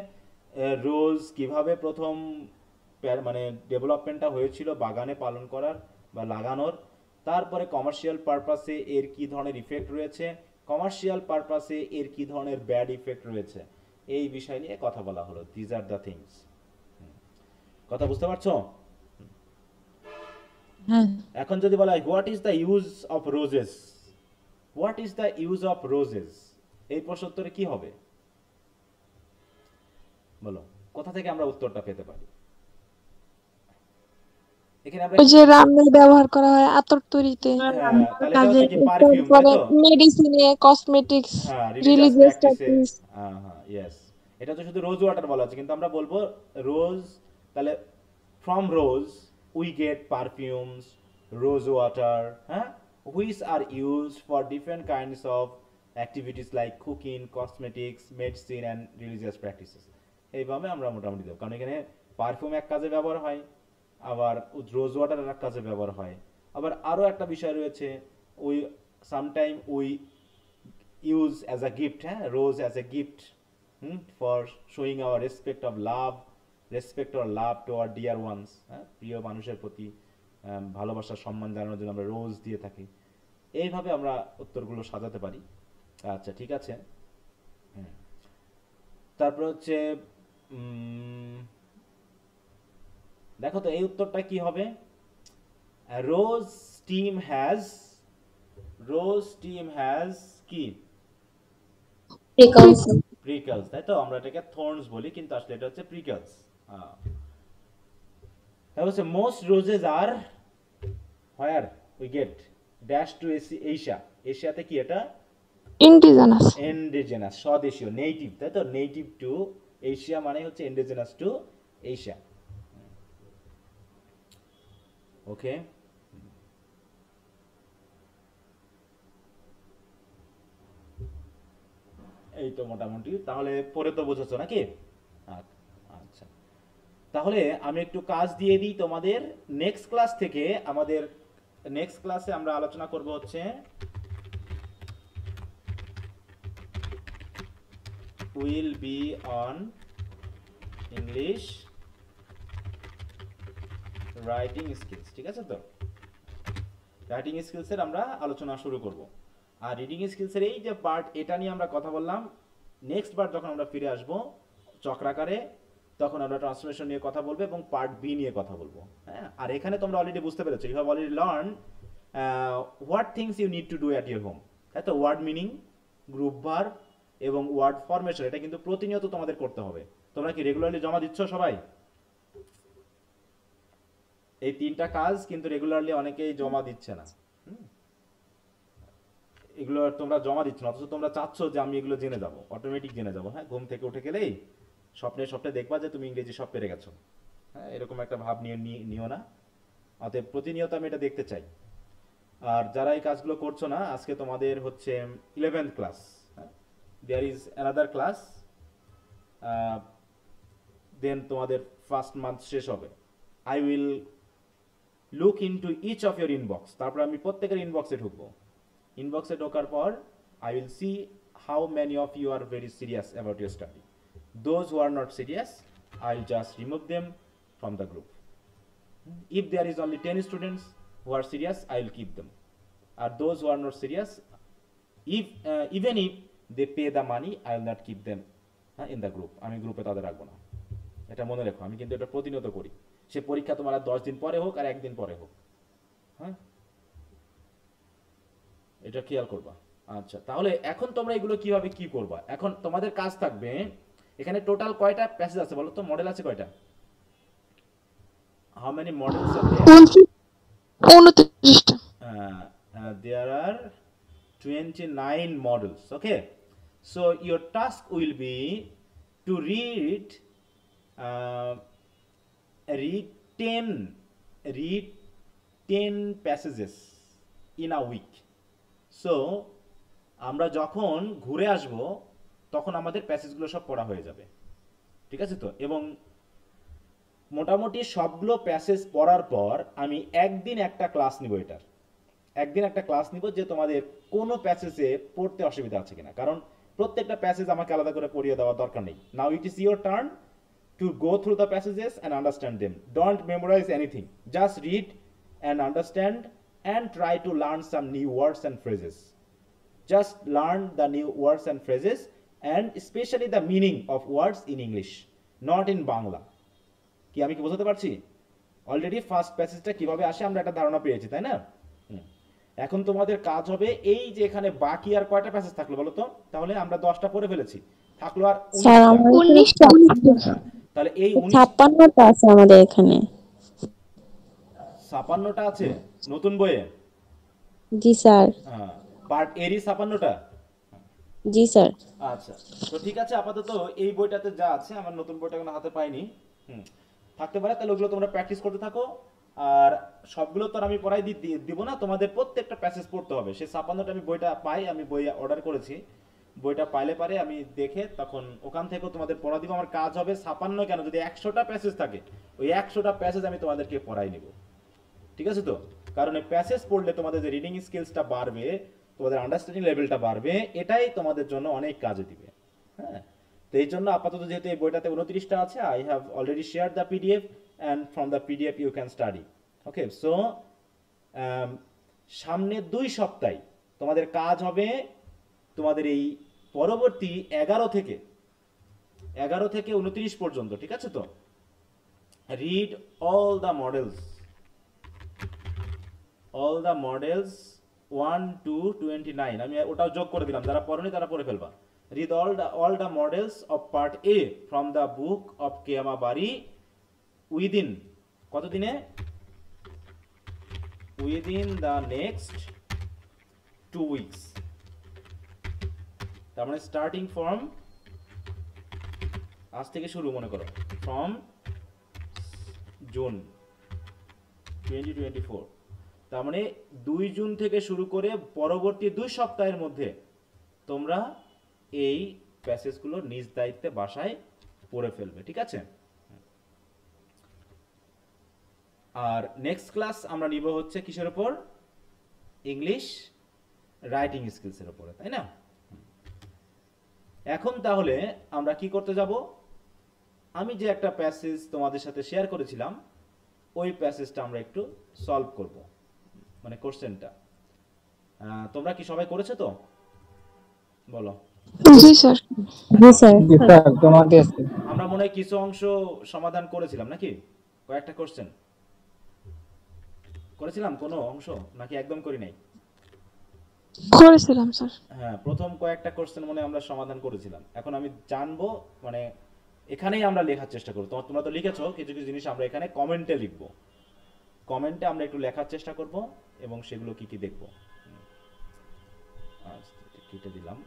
রোজ কিভাবে প্রথম মানে ডেভেলপমেন্টটা হয়েছিল বাগানে পালন করার বা লাগানোর, তারপরে কমার্শিয়াল পারপাসে এর কি ধরনের ইফেক্ট রয়েছে, কমার্শিয়াল পারপাসে এর কি ধরনের ব্যাড ইফেক্ট রয়েছে, এই বিষয় নিয়ে কথা বলা হলো। These are the things. কথা বুঝতে পারছো? হ্যাঁ। এখন যদি বলা হয় what is the use of roses, what is the use of roses, এই প্রশ্ন উত্তরে কি হবে বলো? কোথা থেকে আমরা উত্তরটা পেতে পারি? এখানে আমরা ওই যে রান্নায় ব্যবহার করা হয় আতর তৈরিতে, তাহলে এটা হচ্ছে কি পারফিউম, তাই তারপরে তো? মেডিসিনে, কসমেটিক্স, হ্যাঁ, রিলিজিয়াস রিলিজিয়াস প্র্যাকটিসে, প্র্যাকটিস। হ্যাঁ হ্যাঁ, ইয়েস। এটা তো শুধু রোজ ওয়াটার বলা আছে, কিন্তু আমরা বলবো রোজ, তাহলে from rose we get perfumes, rose water, হ্যাঁ, which are used for different kinds of activities like cooking, cosmetics, medicine and religious practices. এইভাবে আমরা মোটামুটি দেবো, কারণ এখানে পারফিউম এক কাজে ব্যবহার হয়, আবার রোজ ওয়াটার এক কাজে ব্যবহার হয়, আবার আরও একটা বিষয় রয়েছে, we sometime we use as a gift, rose as a gift, for showing our respect or love to our dear ones, প্রিয় মানুষের প্রতি ভালোবাসা সম্মান জানানোর জন্য আমরা রোজ দিয়ে থাকি। এইভাবে আমরা উত্তরগুলো সাজাতে পারি। আচ্ছা, ঠিক আছে। তারপর হচ্ছে দেখো তো এই উত্তরটা কি হবে? রোজ স্টিম হ্যাজ কি প্রিকলস, তাই তো? আমরা এটাকে থর্নস বলি, কিন্তু আসলে এটা হচ্ছে প্রিকলস। তাহলে হচ্ছে most roses are where we get dash to Asia, এশিয়াতে কি এটা? ইন্ডিজেনাস, স্বদেশীয়, নেটিভ, তাই তো? নেটিভ টু এশিয়া মানে হচ্ছে ইন্ডিজেনাস টু এশিয়া। ওকে, এই তো মোটামুটি। তাহলে পরে তো বুঝেছো নাকি? আচ্ছা, তাহলে আমি একটু কাজ দিয়ে দিই তোমাদের। নেক্সট ক্লাস থেকে আমাদের নেক্সট ক্লাসে আমরা আলোচনা করব হচ্ছে will be on English writing skills, ঠিক আছে তো? রাইটিং স্কিলসের আমরা আলোচনা শুরু করব। আর রিডিং স্কিলসের এই যে পার্ট, এটা নিয়ে আমরা কথা বললাম। নেক্সট বার যখন আমরা ফিরে আসব চক্রাকারে, তখন আমরা ট্রান্সফরমেশন নিয়ে কথা বলবো এবং পার্ট বি নিয়ে কথা বলবো। হ্যাঁ, আর এখানে তোমরা অলরেডি বুঝতে পেরেছো, you have already learn what things you need to do at your home, তাই তো? ওয়ার্ড মিনিং, গ্রুপ ভার্ব এবং ওয়ার্ড ফরমেশন, এটা কিন্তু প্রতিনিয়ত তোমাদের করতে হবে। তোমরা কি রেগুলারলি জমা দিচ্ছ সবাই? এই তিনটা কাজ কিন্তু রেগুলারলি অনেকেই জমা দিচ্ছে না। এগুলো তোমরা জমা দিচ্ছ না, অথচ তোমরা চাচ্ছ যে আমি এগুলো জেনে যাবো, অটোমেটিক জেনে যাবো। হ্যাঁ, ঘুম থেকে উঠে গেলেই স্বপ্নে দেখবা যে তুমি ইংরেজি সব পেরে গেছো। হ্যাঁ, এরকম একটা ভাব নিও না। অতএব প্রতিনিয়ত আমি এটা দেখতে চাই। আর যারা এই কাজগুলো করছো না, আজকে তোমাদের হচ্ছে 11th class, there is another class, then তোমাদের ফার্স্ট মান্থ শেষ হবে। I will look into each of your inbox, তারপর আমি প্রত্যেকের ইনবক্সে ঢুকবো। ইনবক্সে ঢোকার পর I will see how many of you are very serious about your study. Those who are not serious, I'll just remove them from the group. If there is only 10 students who are serious, I'll keep them. And those who are not serious, even if they pay the money, I'll not keep them in the group. আমি গ্রুপে তাদের রাখবো না, এটা মনে রেখো। আমি কিন্তু এটা প্রতিনিয়ত করি। সে পরীক্ষা তোমার 10 দিন পরে হোক আর একদিন পরে হোক, হ্যাঁ, এটা খেয়াল করবা। আচ্ছা, তাহলে এখন তোমরা এগুলো কিভাবে কি করবা? এখন তোমাদের কাজ থাকবে, এখানে টোটাল কয়টা প্যাসেজ আছে বলো তো? মডেল আছে কয়টা? How many models are there? 29টা। There are 29 models. Okay, so your task will be to uh, read 10 passages in a week. So আমরা যখন ঘুরে আসব তখন আমাদের প্যাসেজগুলো সব পড়া হয়ে যাবে, ঠিক আছে তো? এবং মোটামুটি সবগুলো প্যাসেজ পড়ার পর আমি একদিন একটা ক্লাস নিব, এটার একদিন একটা ক্লাস নিব যে তোমাদের কোনো প্যাসেজে পড়তে অসুবিধা আছে কিনা, কারণ প্রত্যেকটা প্যাসেজ আমাকে আলাদা করে পড়িয়ে দেওয়ার দরকার নেই। Now it is your turn to go through the passages and understand them. Don't memorise anything, just read and understand and try to learn some new words and phrases. Just learn the new words and phrases and specially the meaning of words in English, not in Bangla. কি আমি কি বোঝাতে পারছি? Already first প্যাসেজটা কিভাবে আসে আমরা একটা ধারণা পেয়েছি, তাই না? এখন তোমাদের কাজ হবে, এই যে এখানে বাকি আর কয়টা প্যাসেজ থাকলো বলো তো? তাহলে আমরা 10টা পড়ে ফেলেছি, থাকলো আর স্যার 19টা। আমার এখানে 19টা। তাহলে এই 56টা আছে আমাদের এখানে। 56টা আছে নতুন বইয়ে? জি স্যার। পার্ট এরই 56টা? জি স্যার। আচ্ছা, তো ঠিক আছে, আপাতত এই বইটাতে যা আছে, আমার নতুন বইটা এখনো হাতে পাইনি, থাকতে পারে, তাহলে ওগুলো তোমরা প্র্যাকটিস করতে থাকো। আর সবগুলো তো আর আমি পড়াই দিব না, তোমাদের প্রত্যেকটা প্যাসেজ পড়তে হবে। সেই 56টা আমি বইটা পাই, আমি বই অর্ডার করেছি, বইটা পাইলে পারে আমি দেখে তখন ওখান থেকেও তোমাদের পড়া দিব। আমার কাজ হবে 56 কেন, যদি 100টা প্যাসেজ থাকে ওই 100টা প্যাসেজ আমি তোমাদেরকে পড়াই নিব, ঠিক আছে তো? কারণ এই প্যাসেজ পড়লে তোমাদের যে রিডিং স্কিলসটা বাড়বে, তোমাদের আন্ডারস্ট্যান্ডিং লেভেলটা বাড়বে, এটাই তোমাদের জন্য অনেক কাজে দিবে। হ্যাঁ, তো এই জন্য আপাতত যেহেতু এই বইটাতে 29টা আছে, I have already share the PDF and from the PDF you can study. Okay, so সামনে 2 সপ্তাহে তোমাদের কাজ হবে তোমাদের এই পরবর্তী 11 থেকে 29 পর্যন্ত, ঠিক আছে তো? Read all the models 1 to 29, আমি ওটাও যোগ করে দিলাম, যারা পড়নি তারা পড়ে ফেলবা। Read all the models of part A from the book of কেয়ামা বাড়ি within কত দিনে? within the next 2 weeks। তার মানে স্টার্টিং ফ্রম আজ থেকে শুরু, মনে করো ফ্রম জুন 2024, তার মানে 2 জুন থেকে শুরু করে পরবর্তী 2 সপ্তাহের মধ্যে তোমরা এই প্যাসেজগুলো নিজ দায়িত্বে বাসায় পড়ে ফেলবে, ঠিক আছে? আর নেক্সট ক্লাস আমরা নিব হচ্ছে কিসের উপর? ইংলিশ রাইটিং স্কিলসের উপরে, তাই না? এখন তাহলে আমরা কি করতে যাব? আমি যে একটা প্যাসেজ তোমাদের সাথে শেয়ার করেছিলাম ওই প্যাসেজটা আমরা একটু সলভ করব, মানে কোশ্চেনটা। তোমরা কি সবাই করেছো তো? বলো। জি স্যার। জি স্যার। জি স্যার, তোমাকে আছে। আমরা মনে হয় কিছু অংশ সমাধান করেছিলাম নাকি? কয়েকটা কোশ্চেন করেছিলাম, কোনো অংশ নাকি একদম করি নাই? করেছিলাম স্যার। হ্যাঁ, প্রথম কয়েকটা কোশ্চেন মনে হয় আমরা সমাধান করেছিলাম। এখন আমি জানবো, মানে এখানেই আমরা লেখার চেষ্টা করব। তোমরা তো লিখেছো, কিছু কিছু জিনিস আমরা এখানে কমেন্টে লিখব, কমেন্টে আমরা একটু লেখার চেষ্টা করব এবং সেগুলো কি কি দেখব। আচ্ছা, কেটে দিলাম।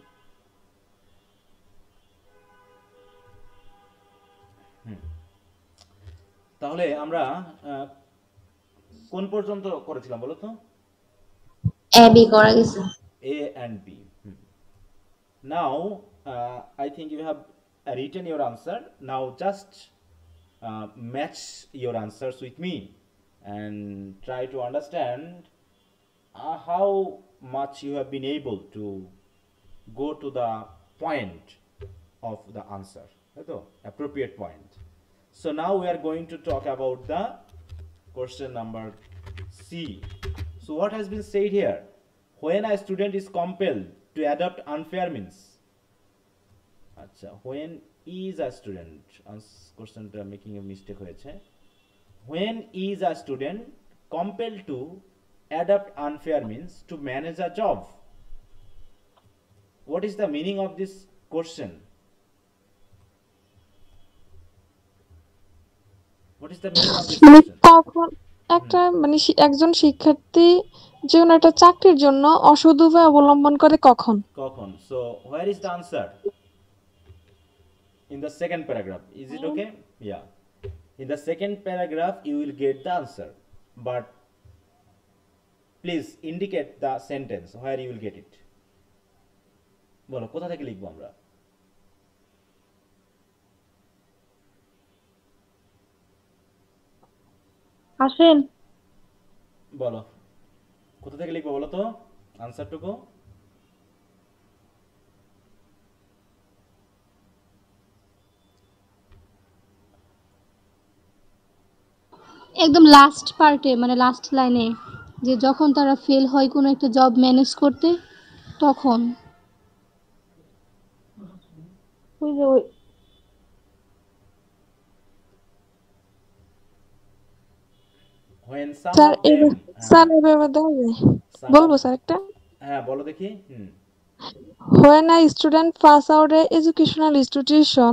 তাহলে আমরা কোন পর্যন্ত করেছিলাম বলো তো? এ বি করা গেছে। A and B. Now I think you have written your answer. Now just match your answers with me and try to understand how much you have been able to go to the point of the answer, appropriate point. So now we are going to talk about the question number C. So what has been said here? When a student is compelled to adopt unfair means. আচ্ছা, when is a student, কোশ্চেনটা making a mistake হয়েছে। When is a student compelled to adopt unfair means to manage a job? What is the meaning of this question? What is the meaning of this মানে question? কখন একটা মানে একজন শিক্ষার্থী যে কোনো একটা চাকরির জন্য অসৎ উপায় অবলম্বন করে কখন? কখন? So where is the answer? In the second paragraph. Is it okay? Yeah. In the second paragraph you will get the answer. But please indicate the sentence where you will get it. বলো কোথা থেকে লিখবো আমরা? আসেন। বলো কোথা থেকে লিখবো বলো তো আনসারটুকু। একদম লাস্ট পার্টে মানে লাস্ট লাইনে, যে যখন তারা ফেল হয় কোনো একটা জব ম্যানেজ করতে তখন। ওই যে ওই When some sir of them sir এভাবে দেওয়া যায়? some বলবো of স্যার একটা? হ্যাঁ বলো দেখি। When a student pass out a educational institution,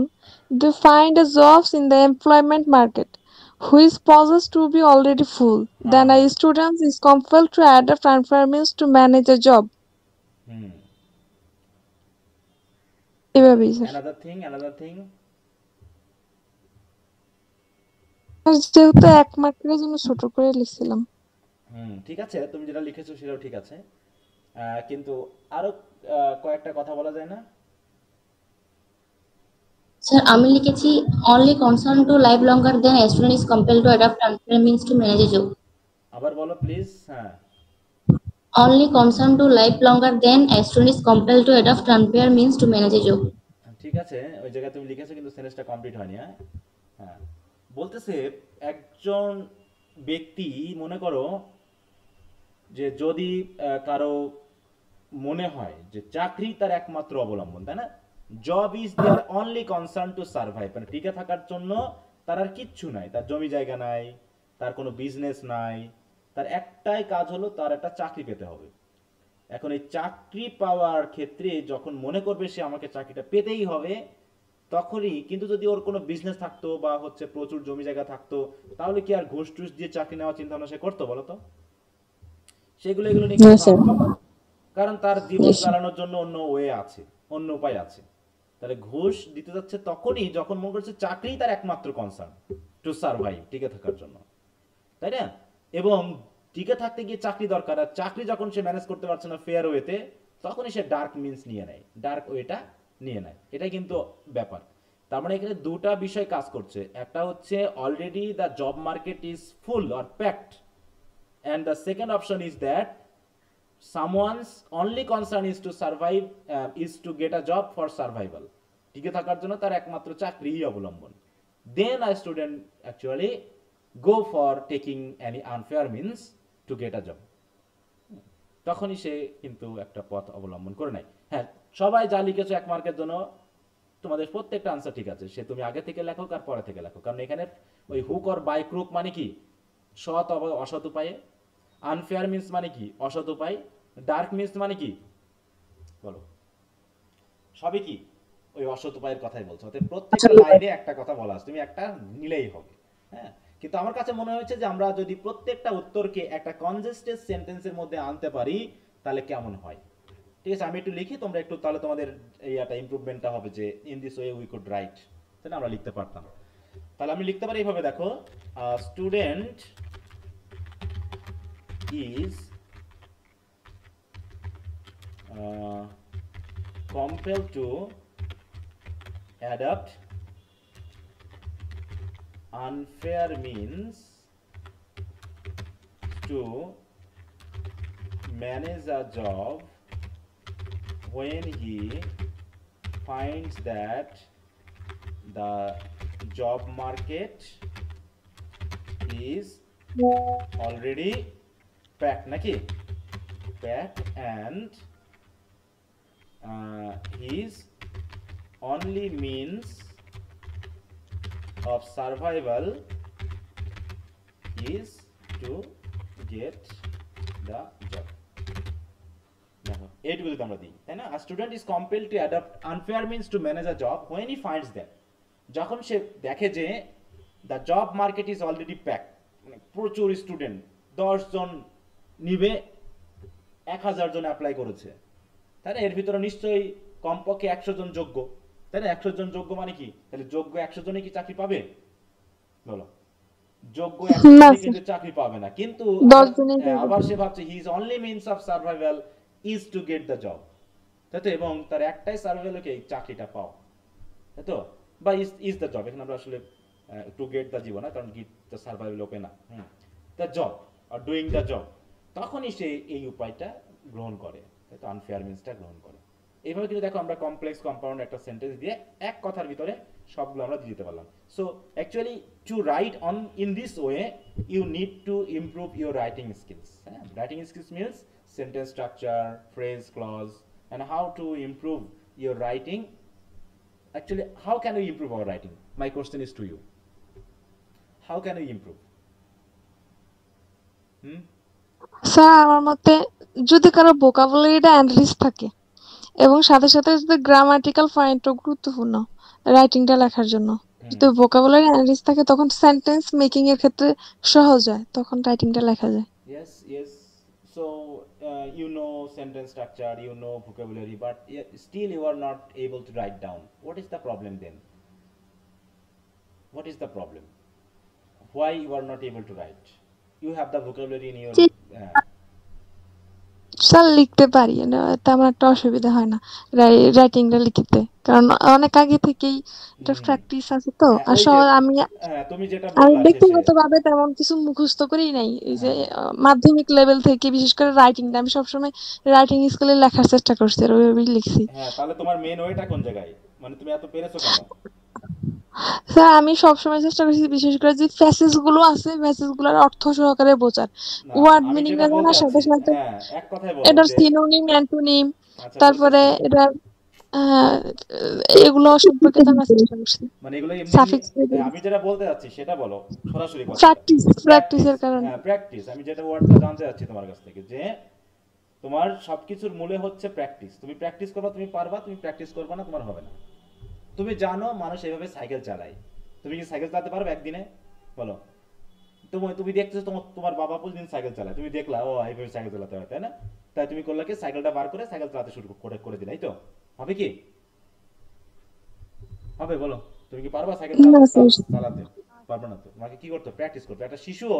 they find a jobs in the employment market, which poses to be already full. Then a student is compelled to adapt environments to manage a job. এভাবেই sir. another thing যেহেতু এক মার্কের জন্য ছোট করে লিখছিলাম। ঠিক আছে তুমি যেটা লিখেছো সেটাও ঠিক আছে, কিন্তু আরো কয়েকটা কথা বলা যায় না? স্যার আমি লিখেছি only concern to live longer than a student is compelled to adapt unfair means to manage a job. আবার বলো প্লিজ। হ্যাঁ Only concern to live longer than a student is compelled to adapt unfair means to manage a job. ঠিক আছে ওই জায়গায় তুমি লিখেছো কিন্তু সেন্টেন্সটা কমপ্লিট হয়নি। হ্যাঁ বলতেছে একজন ব্যক্তি মনে করো যে যদি কারো মনে হয় যে চাকরি তার একমাত্র অবলম্বন, তাই না? Job is their only concern to survive, মানে টিকে থাকার জন্য তার আর কিচ্ছু নাই, তার জমি জায়গা নাই, তার কোনো বিজনেস নাই, তার একটাই কাজ হলো তার একটা চাকরি পেতে হবে। এখন এই চাকরি পাওয়ার ক্ষেত্রে যখন মনে করবে সে আমাকে চাকরিটা পেতেই হবে, তখনই কিন্তু যদি ওর কোনো বিজনেস থাকতো বা হচ্ছে প্রচুর জমি জায়গা থাকতো, তাহলে কি আর ঘুষ টুস দিয়ে চাকরি নেওয়ার চিন্তা ভাবনা সে করতো বলো তো? সেগুলো এগুলো নিয়ে না, কিন্তু স্যার। ভাবতো না। কারণ তার জীবন Yes, sir. চালানোর জন্য অন্য ওয়ে আছে, অন্য উপায় আছে। তাহলে ঘুষ দিতে যাচ্ছে তখনই যখন মনে করছে চাকরি তার একমাত্র কনসার্ন টু সার্ভাইভ, টিকে থাকার জন্য, তাই না? এবং টিকে থাকতে গিয়ে চাকরি দরকার, আর চাকরি যখন সে ম্যানেজ করতে পারছে না ফেয়ার ওয়েতে, তখনই সে ডার্ক মিনস নিয়ে নেয়, ডার্ক ওয়েটা নিয়ে নেয়। এটাই কিন্তু ব্যাপার। তার মানে এখানে দুটা বিষয় কাজ করছে। একটা হচ্ছে already the job market is full or packed, and the second option is that someone's only concern is to survive, is to get a job for survival, টিকে থাকার জন্য তার একমাত্র চাকরিই অবলম্বন। then a student actually go for taking any unfair means to get a job, তখনই সে কিন্তু একটা পথ অবলম্বন করে নেয়। হ্যাঁ সবাই যা লিখেছো এক মার্কের জন্য তোমাদের প্রত্যেকটা আনসার ঠিক আছে, সে তুমি আগে থেকে লেখো আর পরে থেকে লেখো, কারণ এখানে ওই হুক অর বাই ক্রুক মানে কি সৎ অসৎ উপায়ে, আনফেয়ার মিন্স মানে কি অসৎ উপায়, ডার্ক মিন্স মানে কি বলো, সবই কি ওই অসৎ উপায়ের কথাই বলছো। অতএব প্রত্যেকটা লাইনে একটা কথা বলা আছে, তুমি একটা নিলেই হবে। হ্যাঁ কিন্তু আমার কাছে মনে হয়েছে যে আমরা যদি প্রত্যেকটা উত্তরকে একটা কনজেস্টেড সেন্টেন্সের মধ্যে আনতে পারি তাহলে কেমন হয়। ঠিক আছে আমি একটু লিখি, তোমরা একটু তাহলে তোমাদের এইটা ইমপ্রুভমেন্টটা হবে যে in this way we could right, তাই না? আমরা লিখতে পারতাম। তাহলে আমি লিখতে পারি এইভাবে, দেখো student is compelled to adapt unfair means to manage a job when he finds that the job market is already packed, naki packed, and his only means of survival is to get the job. দেখো এইটুকু যদি আমরা দিই, তাই না? A student is compelled to adopt unfair means to manage a job when he finds that, যখন সে দেখে যে the job market is already pack, মানে প্রচুর স্টুডেন্ট, 10 জন নিবে, 1000 জন অ্যাপ্লাই করেছে, তাই না? এর ভিতরে নিশ্চয়ই কমপক্ষে 100 জন যোগ্য, তাই না? 100 জন যোগ্য মানে কি? তাহলে যোগ্য 100 জনই কি চাকরি পাবে? বলো, যোগ্য 100 না জনই স্যার, কিন্তু চাকরি পাবে না, কিন্তু 10 জনের আবার সে ভাবছে his only means of survival is to get the job, তাই তো? এবং তার একটাই সার্ভাইভাল কি এই চাকরিটা পাও, তাই তো? বা ইজ দ্য জব, এখানে আমরা আসলে টু গেট দ্য জীবন না, কারণ গিট দ্য সার্ভাইভাল ওকে না, the job are doing the job, তখনই সে এই উপায়টা গ্রহণ করে, তাই তো? আনফেয়ার মিনসটা গ্রহণ করে। এইভাবে কিন্তু দেখো আমরা কমপ্লেক্স কম্পাউন্ড একটা সেন্টেন্স দিয়ে এক কথার ভিতরে সবগুলো আমরা দিয়ে দিতে পারলাম। So actually to write on in this way you need to improve your writing skills. হ্যাঁ, writing skills means sentence structure, phrase, clause, and how to improve your writing. Actually, how can we improve our writing? My question is to you. How can we improve? Sir আমার মতে যদি কারো ভোকাবুলারিটা enrich থাকে এবং সাথে সাথে যদি grammatical পয়েন্টও গুরুত্বপূর্ণ রাইটিংটা লেখার জন্য, যদি ভোকাবুলারি এনরিচ থাকে তখন সেন্টেন্স মেকিং এর ক্ষেত্রে সহজ হয়, তখন রাইটিংটা লেখা যায়। Yes, yes. So you know sentence structure, you know vocabulary, but still you are not able to write down. What is the problem then? What is the problem? Why you are not able to write? You have the vocabulary in your sir লিখতে পারি, তেমন একটা অসুবিধা হয় না রাইটিংটা লিখতে, কারণ অনেক আগে থেকেই এটা প্র্যাকটিস আছে তো। হ্যাঁ, আর ওই যে আমি তুমি যেটা আমি বললা শেষে, ব্যক্তিগতভাবে তেমন কিছু মুখস্থ করেই নাই, এই যে মাধ্যমিক লেভেল থেকে বিশেষ করে রাইটিংটা আমি সবসময় রাইটিং স্কুলে লেখার চেষ্টা করছি আর ওইভাবেই লিখছি। হ্যাঁ, তাহলে তোমার মেন ওয়েটা কোন জায়গায়? মানে তুমি এত পেরেছো কেন? স্যার আমি সবসময় চেষ্টা করছি বিশেষ করে যে প্যাসেজ গুলো আছে প্যাসেজ গুলোর অর্থ সহকারে বোঝার, না, ওয়ার্ড আমি মিনিং যেটা এর বলতে জানার সাথে চাচ্ছি, সাথে হ্যাঁ, এক কথায় বলো এটার যে সিনোনিম অ্যান্টোনিম, আচ্ছা তারপরে বলতেছি, এটা এগুলো সম্পর্কে জানার চেষ্টা করছি। মানে এগুলো এমনি সাফিক্স আমি যেটা বলতে যাচ্ছি সেটা বলো, সরাসরি কথা। প্র্যাকটিসের কারণে। হ্যাঁ, প্র্যাকটিস। আমি যেটা ওয়ার্ডটা জানতে চাচ্ছি তোমার কাছ থেকে যে তোমার সবকিছুর মূলে হচ্ছে প্র্যাকটিস। তুমি প্র্যাকটিস করবা, তুমি পারবা, তুমি প্র্যাকটিস করবা না, তোমার হবে না। তুমি জানো মানুষ এইভাবে সাইকেল চালায়, তুমি কি সাইকেল চালাতে পারবে একদিনে? বলো। তুমি দেখতেছো তোমার বাবা প্রতিদিন সাইকেল চালায়, তুমি দেখলা ও এইভাবে সাইকেল চালাতে হয়, তাই না? তাই তুমি করলা কি, সাইকেলটা বার করে সাইকেল চালাতে শুরু করে দিলাই, তো হবে কি? হবে বলো? তুমি কি পারবা সাইকেল না স্যার, চালাতে? পারবে না তো। তোমাকে কি করতে হবে? প্র্যাকটিস করতে। একটা শিশুও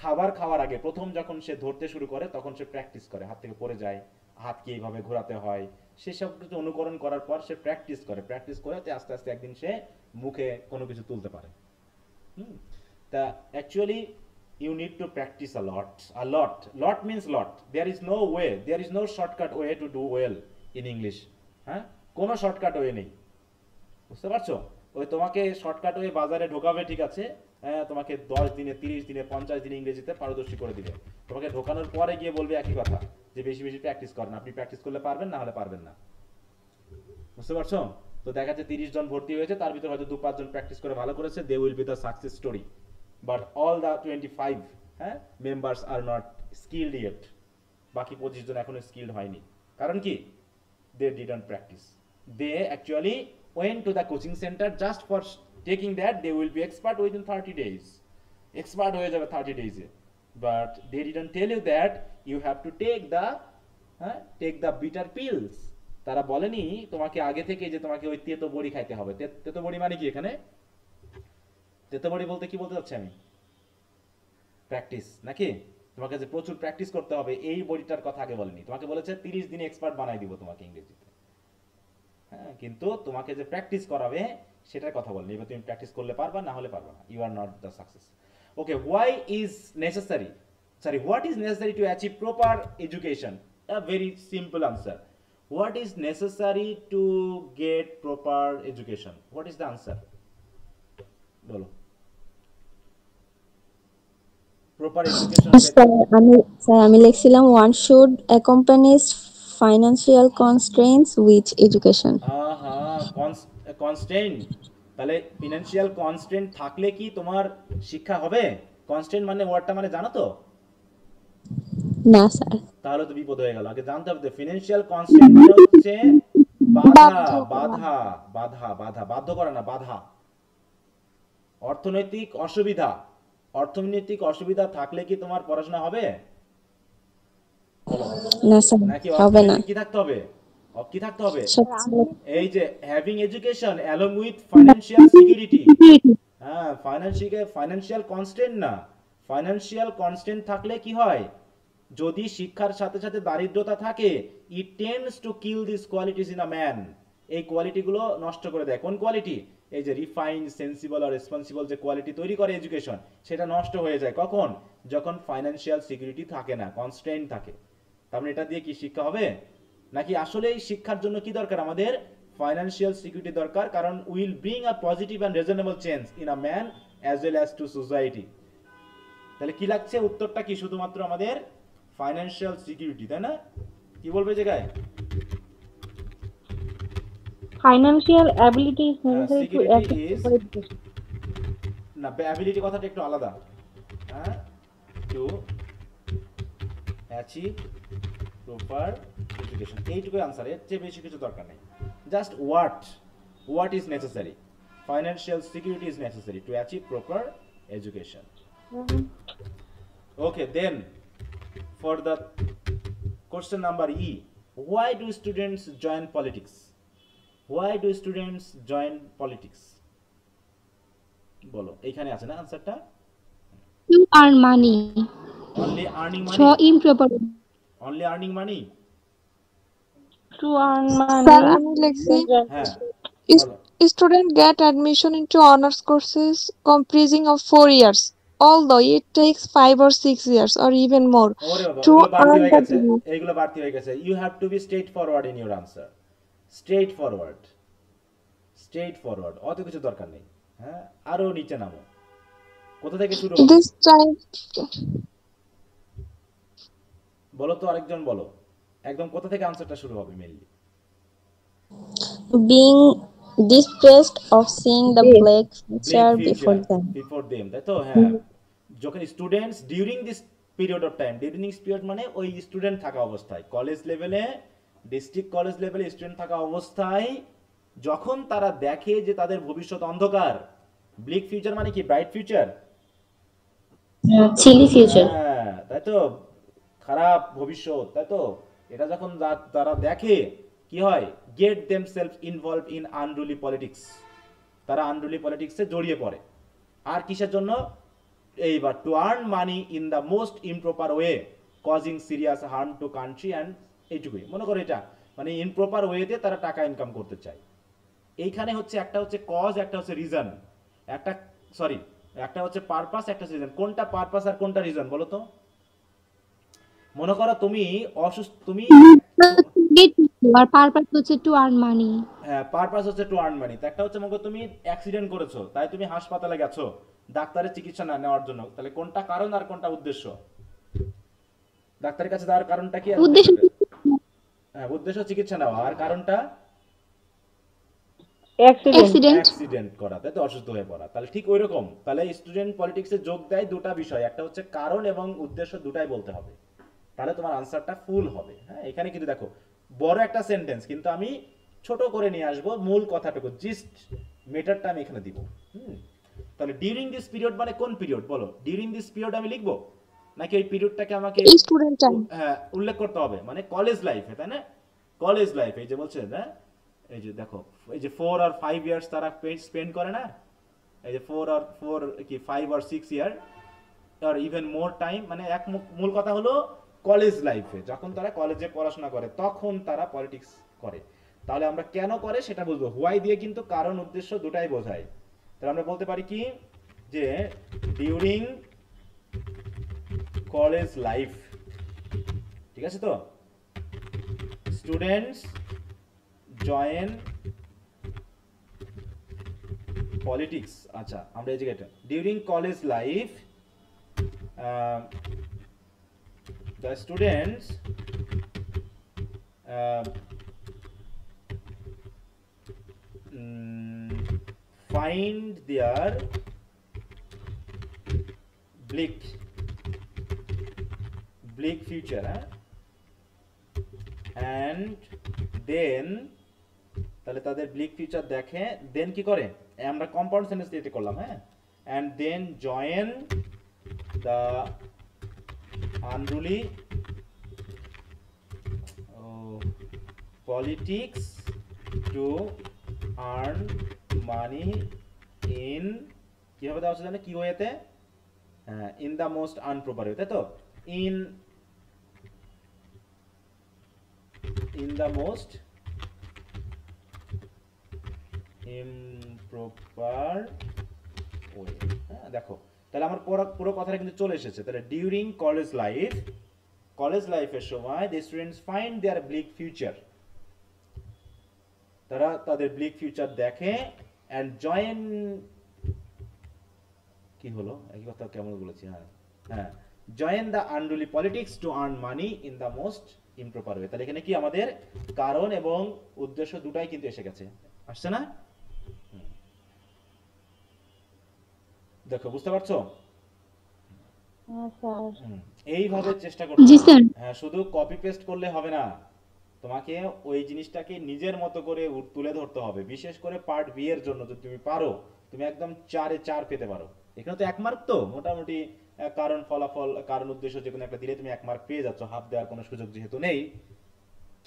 খাবার খাওয়ার আগে প্রথম যখন সে ধরতে শুরু করে তখন সে প্র্যাকটিস করে, হাত থেকে পড়ে যায়, হাত কি এইভাবে ঘোরাতে হয়, সেসব কিছু অনুকরণ করার পর সে প্র্যাকটিস করে আস্তে আস্তে একদিন সে মুখে কোনো কিছু তুলতে পারে। তা actually you need to practice a lot means lot. There is no shortcut way to do well in English. হ্যাঁ, কোনো শর্টকাট ওয়ে নেই, বুঝতে পারছো? ওই তোমাকে শর্টকাট ওয়ে বাজারে ঢোকাবে, ঠিক আছে, হ্যাঁ, তোমাকে 10 দিনে 30 দিনে 50 দিনে ইংরেজিতে পারদর্শী করে দিবে। তোমাকে ঢোকানোর পরে গিয়ে বলবে একই কথা যে বেশি বেশি প্র্যাকটিস করেন। আপনি প্র্যাকটিস করলে পারবেন, না হলে পারবেন না, বুঝতে পারছো? তো দেখা যাচ্ছে 30 জন ভর্তি হয়েছে, তার ভিতরে হয়তো 2-5 জন প্র্যাকটিস করে ভালো করেছে, they will be the success story, but all the 25 members are not skilled yet. বাকি 25 জন এখনো স্কিলড হয়নি। কারণ কি? they didn't practice. They actually went to the coaching center just for taking that they will be expert within 30 days. Expert হয়ে যাবে 30 days A, but they didn't tell you that you have to take the bitter pills. তারা বলেনি তোমাকে আগে থেকে যে তোমাকে ওই তেতো বড়ি খাইতে হবে। তেতো বড়ি মানে কি? এখানে তেতো বড়ি বলতে কি বলতে চাচ্ছি আমি? প্র্যাকটিস, নাকি? তোমাকে যে প্রচুর প্র্যাকটিস করতে হবে এই বডিটার কথা আগে বলেনি। তোমাকে বলেছে 30 দিনে এক্সপার্ট বানাই দিব তোমাকে ইংরেজিতে। হ্যাঁ, কিন্তু তোমাকে যে প্র্যাকটিস করাবে সেটার কথা বলেনি। এবার তুমি প্র্যাকটিস করলে পারবা, না হলে পারবা না। You are not the success. Okay, what is necessary to achieve proper education? A very simple answer. What is necessary to get proper education? What is the answer? বলো। প্রপার এডুকেশন আমি লিখছিলাম one should accompanies financial constraints with education. Constraint. তাহলে financial constraint থাকলে কি তোমার শিক্ষা হবে? Constraint মানে ওয়ার্ডটা মানে জানো তো? না স্যার। তাহলে তো বিপদ হয়ে গেল। আগে জানতে হবে ফিনান্সিয়াল কনস্ট্যান্ট মানে হচ্ছে বাধা, বাধ্য করা। বাধা, বাধা, বাধা, বাধ্য করা না, বাধা। অর্থনৈতিক অসুবিধা, অর্থনৈতিক অসুবিধা থাকলে কি তোমার পড়াশোনা হবে? বলো। না স্যার, নাকি হবে না। অর্থনৈতিক কি থাকতে হবে? কি থাকতে হবে? সচ্ছল। এই যে having education along with financial security. হ্যাঁ, ফাইন্যান্সিয়াল কনস্ট্যান্ট না, ফাইন্যান্সিয়াল কনস্ট্যান্ট থাকলে কি হয়, যদি শিক্ষার সাথে সাথে দারিদ্রতা থাকে, it tends to kill this qualities in a man. এই কোয়ালিটিগুলো নষ্ট করে দেয়। কোন কোয়ালিটি? এই যে রিফাইন্ড, সেন্সিবল আর রেসপন্সিবল যে কোয়ালিটি তৈরি করে এডুকেশন, সেটা নষ্ট হয়ে যায়। কখন? যখন ফাইন্যান্সিয়াল সিকিউরিটি থাকে না, কনস্ট্রেন্ট থাকে। তার মানে এটা দিয়ে কি শিক্ষা হবে? নাকি আসলে এই শিক্ষার জন্য কি দরকার আমাদের? ফাইন্যান্সিয়াল সিকিউরিটি দরকার, কারণ will bring a positive and reasonable change in a man as well as to society. তাহলে কি লাগছে? উত্তরটা কি? শুধুমাত্র আমাদের ফাইন্যান্সিয়াল সিকিউরিটি, তাই না? কি বলবে জায়গায়? Financial ability is necessary to security achieve is, proper education. না, অ্যাবিলিটি কথাটা একটু আলাদা। হ্যাঁ, টু অ্যাচিভ প্রপার এডুকেশন, এইটুকুই আনসার, এর চেয়ে বেশি কিছু দরকার নেই। Just what is necessary? Financial security is necessary to achieve proper education. Okay, then for the question number E, why do students join politics? Why do students join politics? বলো, এইখানে আছে না আনসারটা? To earn money. Only earning So money? improper. Only earning money? To earn sir money, আমি লিখছি হ্যাঁ, Is- বলো। student get admission into honors courses comprising of 4 years, although it takes 5 or 6 years or even more ওরে বাবা, to ওগুলো বাড়তি earn হয়ে the গেছে, degree. এইগুলো বাড়তি হয়ে গেছে। You have to be straight forward in your answer. Straight forward. Straight forward, অত কিছু দরকার নেই। হ্যাঁ, আরো নিচে নামো। কোথা থেকে শুরু হবে? This type বলো তো, আরেকজন বলো। একদম কোথা থেকে আনসারটা শুরু হবে mainly? Being distressed of seeing the black future before them. Before them, তাই তো? হ্যাঁ, যখন students during this period of time, during this period মানে ওই স্টুডেন্ট থাকা অবস্থায়, কলেজ লেভেলে, ডিস্ট্রিক্ট কলেজ লেভেলে স্টুডেন্ট থাকা অবস্থায় যখন তারা দেখে যে তাদের ভবিষ্যৎ অন্ধকার, ব্লিক ফিউচার মানে কি? Bright future. Chilly future. হ্যাঁ, তাই তো, খারাপ ভবিষ্যৎ, তাই তো? এটা যখন তারা দেখে, কি হয়? Get themself involve in unruly politics. তারা আনরুলি পলিটিক্সে জড়িয়ে পড়ে। আর কিসের জন্য? এইবার to earn money in the most improper way causing serious harm to country and, এইটুকুই মনে করো। এটা মানে ইমপ্রপার ওয়েতে তারা টাকা ইনকাম করতে চায়। এইখানে হচ্ছে একটা হচ্ছে কজ, একটা হচ্ছে রিজন, একটা হচ্ছে পারপাস, একটা হচ্ছে রিজন। কোনটা পারপাস আর কোনটা রিজন বলো তো? মনে করো তুমি অসুস্থ, তুমি আর পারপাস হচ্ছে to earn money. হ্যাঁ, পারপাস হচ্ছে টু আর্ন মানি। তো একটা হচ্ছে মনে করো তুমি অ্যাক্সিডেন্ট করেছো, তাই তুমি হাসপাতালে গেছো ডাক্তারের চিকিৎসা নেওয়ার জন্য। তাহলে কোনটা কারণ আর কোনটা উদ্দেশ্য? ডাক্তারের কাছে যাওয়ার কারণটা কি? আর উদ্দেশ্য হ্যাঁ, উদ্দেশ্য চিকিৎসা নেওয়া, আর কারণটা accident. accident. অ্যাক্সিডেন্ট করা, তাই তো? অসুস্থ হয়ে পড়া। তাহলে ঠিক ওই রকম, তাহলে স্টুডেন্ট পলিটিক্সে যোগ দেয় দুটা বিষয়, একটা হচ্ছে কারণ এবং উদ্দেশ্য, দুটাই বলতে হবে। তাহলে তোমার আনসারটা ফুল হবে। হ্যাঁ, এখানে কিন্তু দেখো বড় একটা সেন্টেন্স, কিন্তু আমি ছোট করে নিয়ে আসবো মূল কথাটুকু, জিস্ট মেটারটা আমি এখানে দিব। তাহলে ডিউরিং দিস পিরিয়ড মানে কোন পিরিয়ড বলো? ডিউরিং দিস পিরিয়ড আমি লিখবো, নাকি ওই পিরিয়ডটাকে আমাকে student time. হ্যাঁ উল্লেখ করতে হবে? মানে কলেজ লাইফে, তাই না? কলেজ লাইফে এই যে বলছে না, এই যে দেখো, এই যে 4 আর 5 ইয়ার্স তারা স্পেন্ড করে না, এই যে 4 কি 5 আর 6 ইয়ার আর ইভেন মোর টাইম, মানে এক মূল কথা হলো কলেজ লাইফে যখন তারা কলেজে পড়াশোনা করে তখন তারা পলিটিক্স করে। তাহলে আমরা কেন করে সেটা বুঝবো। হোয়াই দিয়ে কিন্তু কারণ উদ্দেশ্য দুটাই বোঝায়। তাহলে আমরা বলতে পারি কি, যে ডিউরিং কলেজ লাইফ, ঠিক আছে তো, স্টুডেন্টস জয়েন পলিটিক্স। আচ্ছা, আমরা এই জায়গাটা during college life the students find their bleak future, হ্যাঁ, অ্যান্ড দেন, তাহলে তাদের ব্লিক ফিউচার দেখে, দেন কি করে, আমরা কম্পাউন্ড সেন্টেন্স দিয়ে করলাম, হ্যাঁ, and then join the unruly politics to earn money in, কিভাবে দেওয়া আছে জানে, কি ওয়েতে, ইন দ্য মোস্ট আনপ্রপার ওয়ে, তাই তো, in the most improper way. হ্যাঁ, দেখো তাহলে আমার পুরো কথাটা কিন্তু চলে এসেছে। তাহলে ডিউরিং কলেজ লাইফের সময় the students find their bleak future, তারা তাদের ব্লিক ফিউচার দেখে, অ্যান্ড জয়েন, কি হলো একই কথা কেমন বলেছি, হ্যাঁ, join the unruly politics two earn money in the most improper way. তাহলে এখানে কি আমাদের কারণ এবং উদ্দেশ্য দুটাই কিন্তু এসে গেছে, আসছে না? দেখো বুঝতে পারছো? এইভাবে চেষ্টা করতে জি হবে। স্যার। হ্যাঁ, শুধু কপি পেস্ট করলে হবে না, তোমাকে ওই জিনিসটাকে নিজের মতো করে তুলে ধরতে হবে। বিশেষ করে পার্ট বি এর জন্য যদি তুমি পারো, তুমি একদম 4-এ 4 পেতে পারো। এখানে তো 1 মার্ক, তো মোটামুটি কারণ ফলাফল কারণ উদ্দেশ্য যে কোনো একটা দিলে তুমি 1 মার্ক পেয়ে যাচ্ছ, হাফ দেওয়ার কোনো সুযোগ যেহেতু নেই।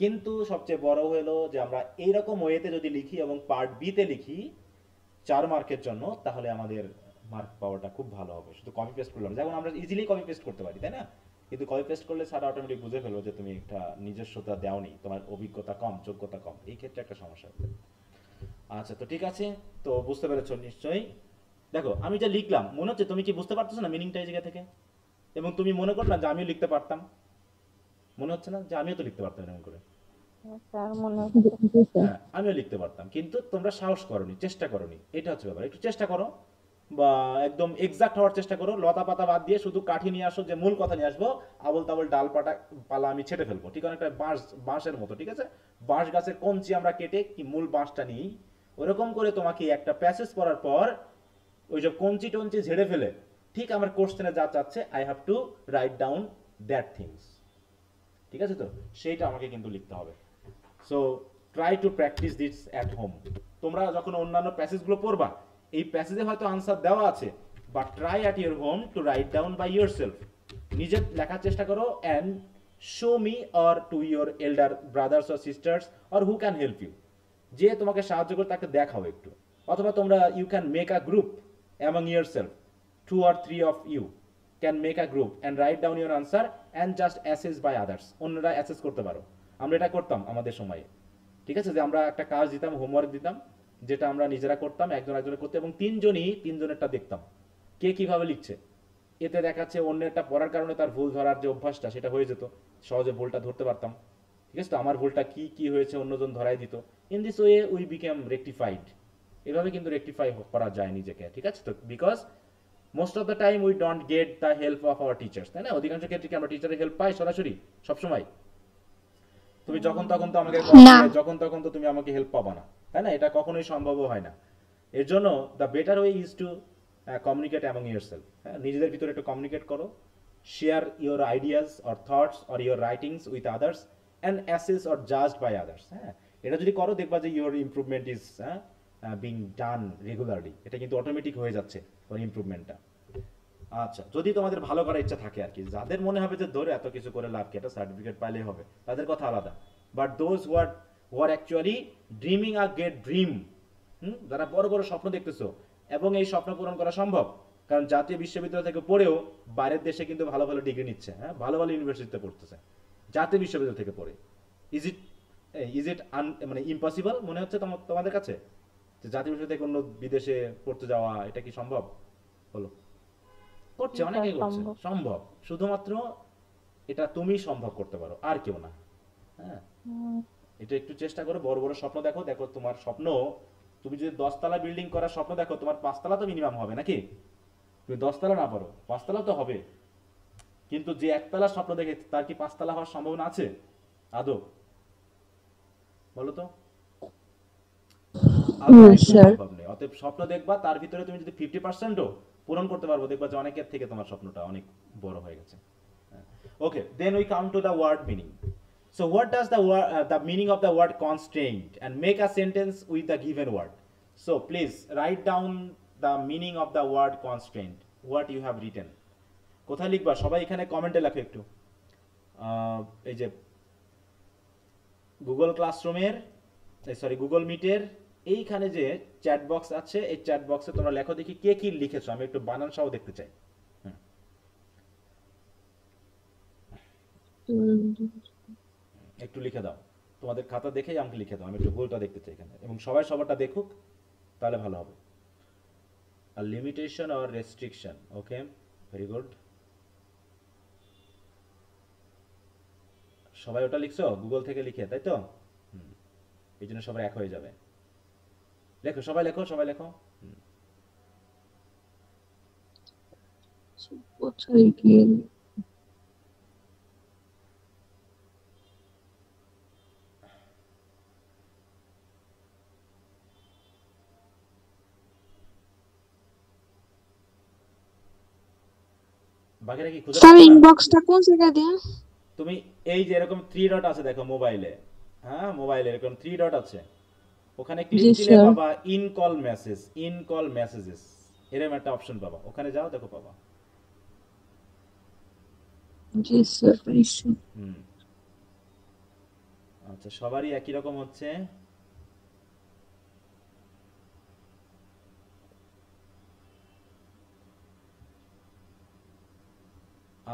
কিন্তু সবচেয়ে বড় হলো যে আমরা এইরকম ওয়েতে যদি লিখি এবং পার্ট বি তে লিখি 4 মার্কের জন্য, তাহলে আমাদের মার্ক পাওয়াটা খুব ভালো হবে। শুধু কপি পেস্ট করলাম, যেমন আমরা ইজিলি কপি পেস্ট করতে পারি, তাই না? কিন্তু কপি পেস্ট করলে স্যার অটোমেটিক বুঝে ফেলবো যে তুমি একটা নিজস্বতা দাওনি, তোমার অভিজ্ঞতা কম, যোগ্যতা কম, এই ক্ষেত্রে একটা সমস্যা হবে। আচ্ছা, তো ঠিক আছে, তো বুঝতে পেরেছো নিশ্চয়ই। দেখো আমি যা লিখলাম, মনে হচ্ছে তুমি কি বুঝতে পারতেছো না মিনিংটা এই জায়গা থেকে? এবং তুমি মনে করো না যে আমিও লিখতে পারতাম, মনে হচ্ছে না যে আমিও তো লিখতে পারতাম এরকম করে? স্যার মনে হচ্ছে। হ্যাঁ, আমিও লিখতে পারতাম, কিন্তু তোমরা সাহস করোনি, চেষ্টা করোনি, এটা হচ্ছে ব্যাপার। একটু চেষ্টা করো, বা একদম এক্সাক্ট হওয়ার চেষ্টা করো, লতা পাতা বাদ দিয়ে শুধু কাঠি নিয়ে আসো, যে মূল কথা নিয়ে আসবো, আবল তাবল ডাল পালা আমি ছেটে ফেলবো, ঠিক অনেকটা বাঁশের মতো, ঠিক আছে? বাঁশ গাছের কঞ্চি আমরা কেটে কি মূল বাঁশটা নিই, ওরকম করে তোমাকে একটা প্যাসেজ পড়ার পর ওই যে কঞ্চি টঞ্চি ঝেড়ে ফেলে, ঠিক আমার কোশ্চেনে যা চাচ্ছে, I have to write down that things, ঠিক আছে? তো সেইটা আমাকে কিন্তু লিখতে হবে। So try to practice this at home. তোমরা যখন অন্যান্য প্যাসেজগুলো পড়বা, এই প্যাসেজে হয়তো আনসার দেওয়া আছে, but try at your home to write down by yourself. নিজে লেখার চেষ্টা করো, and show me or to your elder brothers or sisters or who can help you, যে তোমাকে সাহায্য করে তাকে দেখাও একটু। অথবা তোমরা you can make a group among yourself, 2 or 3 of you can make a group and write down your answer and just assess by others, অন্যরা অ্যাসেস করতে পারো। আমরা এটা করতাম আমাদের সময়ে, ঠিক আছে? যে আমরা একটা কাজ দিতাম, হোমওয়ার্ক দিতাম, যেটা আমরা নিজেরা করতাম, একজন একজনের করতে, এবং তিনজনেরটা দেখতাম কে কিভাবে লিখছে। এতে দেখাচ্ছে অন্যেরটা পড়ার কারণে তার ভুল ধরার যে অভ্যাসটা, সেটা হয়ে যেত, সহজে ভুলটা ধরতে পারতাম, ঠিক আছে? তো আমার ভুলটা কি হয়েছে অন্যজন ধরাই দিত। In this way we became rectified. এভাবে কিন্তু রেকটিফাই করা যায় নিজেকে, ঠিক আছে? তো because most of the time we don't get the help of our teachers, তাই না? অধিকাংশ ক্ষেত্রে কি আমরা টিচারের হেল্প পাই সরাসরি সবসময়? তুমি যখন তখন তো আমাকে না। যখন তখন তো তুমি আমাকে হেল্প পাবা না, তাই না? এটা কখনোই সম্ভব হয় না। এর জন্য the better way is to communicate among yourself. হ্যাঁ, নিজেদের ভিতরে একটু কমিউনিকেট করো, share your ideas or thoughts or your writings with others and assess or judged by others. হ্যাঁ, এটা যদি করো, দেখবা যে your improvement is being done regularly. এটা কিন্তু অটোমেটিক হয়ে যাচ্ছে ওর ইমপ্রুভমেন্টটা। আচ্ছা, যদি তোমাদের ভালো করার ইচ্ছা থাকে আর কি, যাদের মনে হবে যে ধরে এত কিছু করে লাভ কি, একটা সার্টিফিকেট পাইলেই হবে, তাদের কথা আলাদা। But those who are actually dreaming a great dream, যারা বড় বড় স্বপ্ন দেখতেছো এবং এই স্বপ্ন পূরণ করা সম্ভব, কারণ জাতীয় বিশ্ববিদ্যালয় থেকে পড়েও বাইরের দেশে কিন্তু ভালো ভালো ডিগ্রি নিচ্ছে, হ্যাঁ, ভালো ভালো ইউনিভার্সিটিতে পড়তেছে জাতীয় বিশ্ববিদ্যালয় থেকে পড়ে। ইজ ইট মানে ইম্পসিবল মনে হচ্ছে তোমাদের কাছে যে জাতীয় বিশ্ববিদ্যালয় থেকে অন্য বিদেশে পড়তে যাওয়া, এটা কি সম্ভব হলো? করছে, অনেকেই করছে, সম্ভব। শুধুমাত্র এটা তুমি সম্ভব করতে পারো, আর কেউ না। হ্যাঁ, এটা একটু চেষ্টা করো, বড় বড় স্বপ্ন দেখো। দেখো তোমার স্বপ্ন, তুমি যদি 10 তলা বিল্ডিং করার স্বপ্ন দেখো, তোমার 5 তলা তো মিনিমাম হবে নাকি? তুমি 10 তলা না পারো, 5 তলা তো হবে। কিন্তু যে 1 তলার স্বপ্ন দেখে, তার কি 5 তলা হওয়ার সম্ভাবনা আছে আদৌ? বলো তো। সম্ভব নেই। অতএব স্বপ্ন দেখবা, তার ভিতরে তুমি যদি 50%ও পূরণ করতে পারবো, দেখবা যে অনেকের থেকে তোমার স্বপ্নটা অনেক বড় হয়ে গেছে। Okay, then we come to the word meaning. So what does the meaning of the word constraint, and make a sentence with the given word. So please write down the meaning of the word constraint, what you have written. কোথায় লিখবা সবাই এখানে কমেন্টে লেখো একটু। এই যে Google ক্লাসরুমের সরি গুগল মিটের এইখানে যে চ্যাট বক্স আছে, এই চ্যাট বক্সে তোমরা লেখো দেখি কে কি লিখেছো, আমি একটু বানান সহ দেখতে চাই। একটু লিখে দাও, তোমাদের খাতা দেখেই আমাকে লিখে দাও, আমি একটু ভুলটা দেখতে চাই এখানে, এবং সবাই সবারটা দেখুক, তাহলে ভালো হবে। আর limitation or restriction, okay, very good. সবাই ওটা লিখছো গুগল থেকে লিখে, তাই তো? এই জন্য সবাই এক হয়ে যাবে। লেখো সবাই, লেখো সবাই, লেখো। বাকিরা কি খুঁজে স্যার পাচ্ছ না? ইনবক্সটা কোন জায়গায় দিয়া? তুমি এই যে এরকম 3 ডট আছে দেখো মোবাইলে, হ্যাঁ মোবাইলে এরকম 3 ডট আছে, ওখানে ক্লিক জি দিলে স্যার। পাবা in call message, in call messages, এরকম একটা অপশন পাবা, ওখানে যাও দেখো পাবা। জি স্যার পাইছি। আচ্ছা সবারই একই রকম হচ্ছে।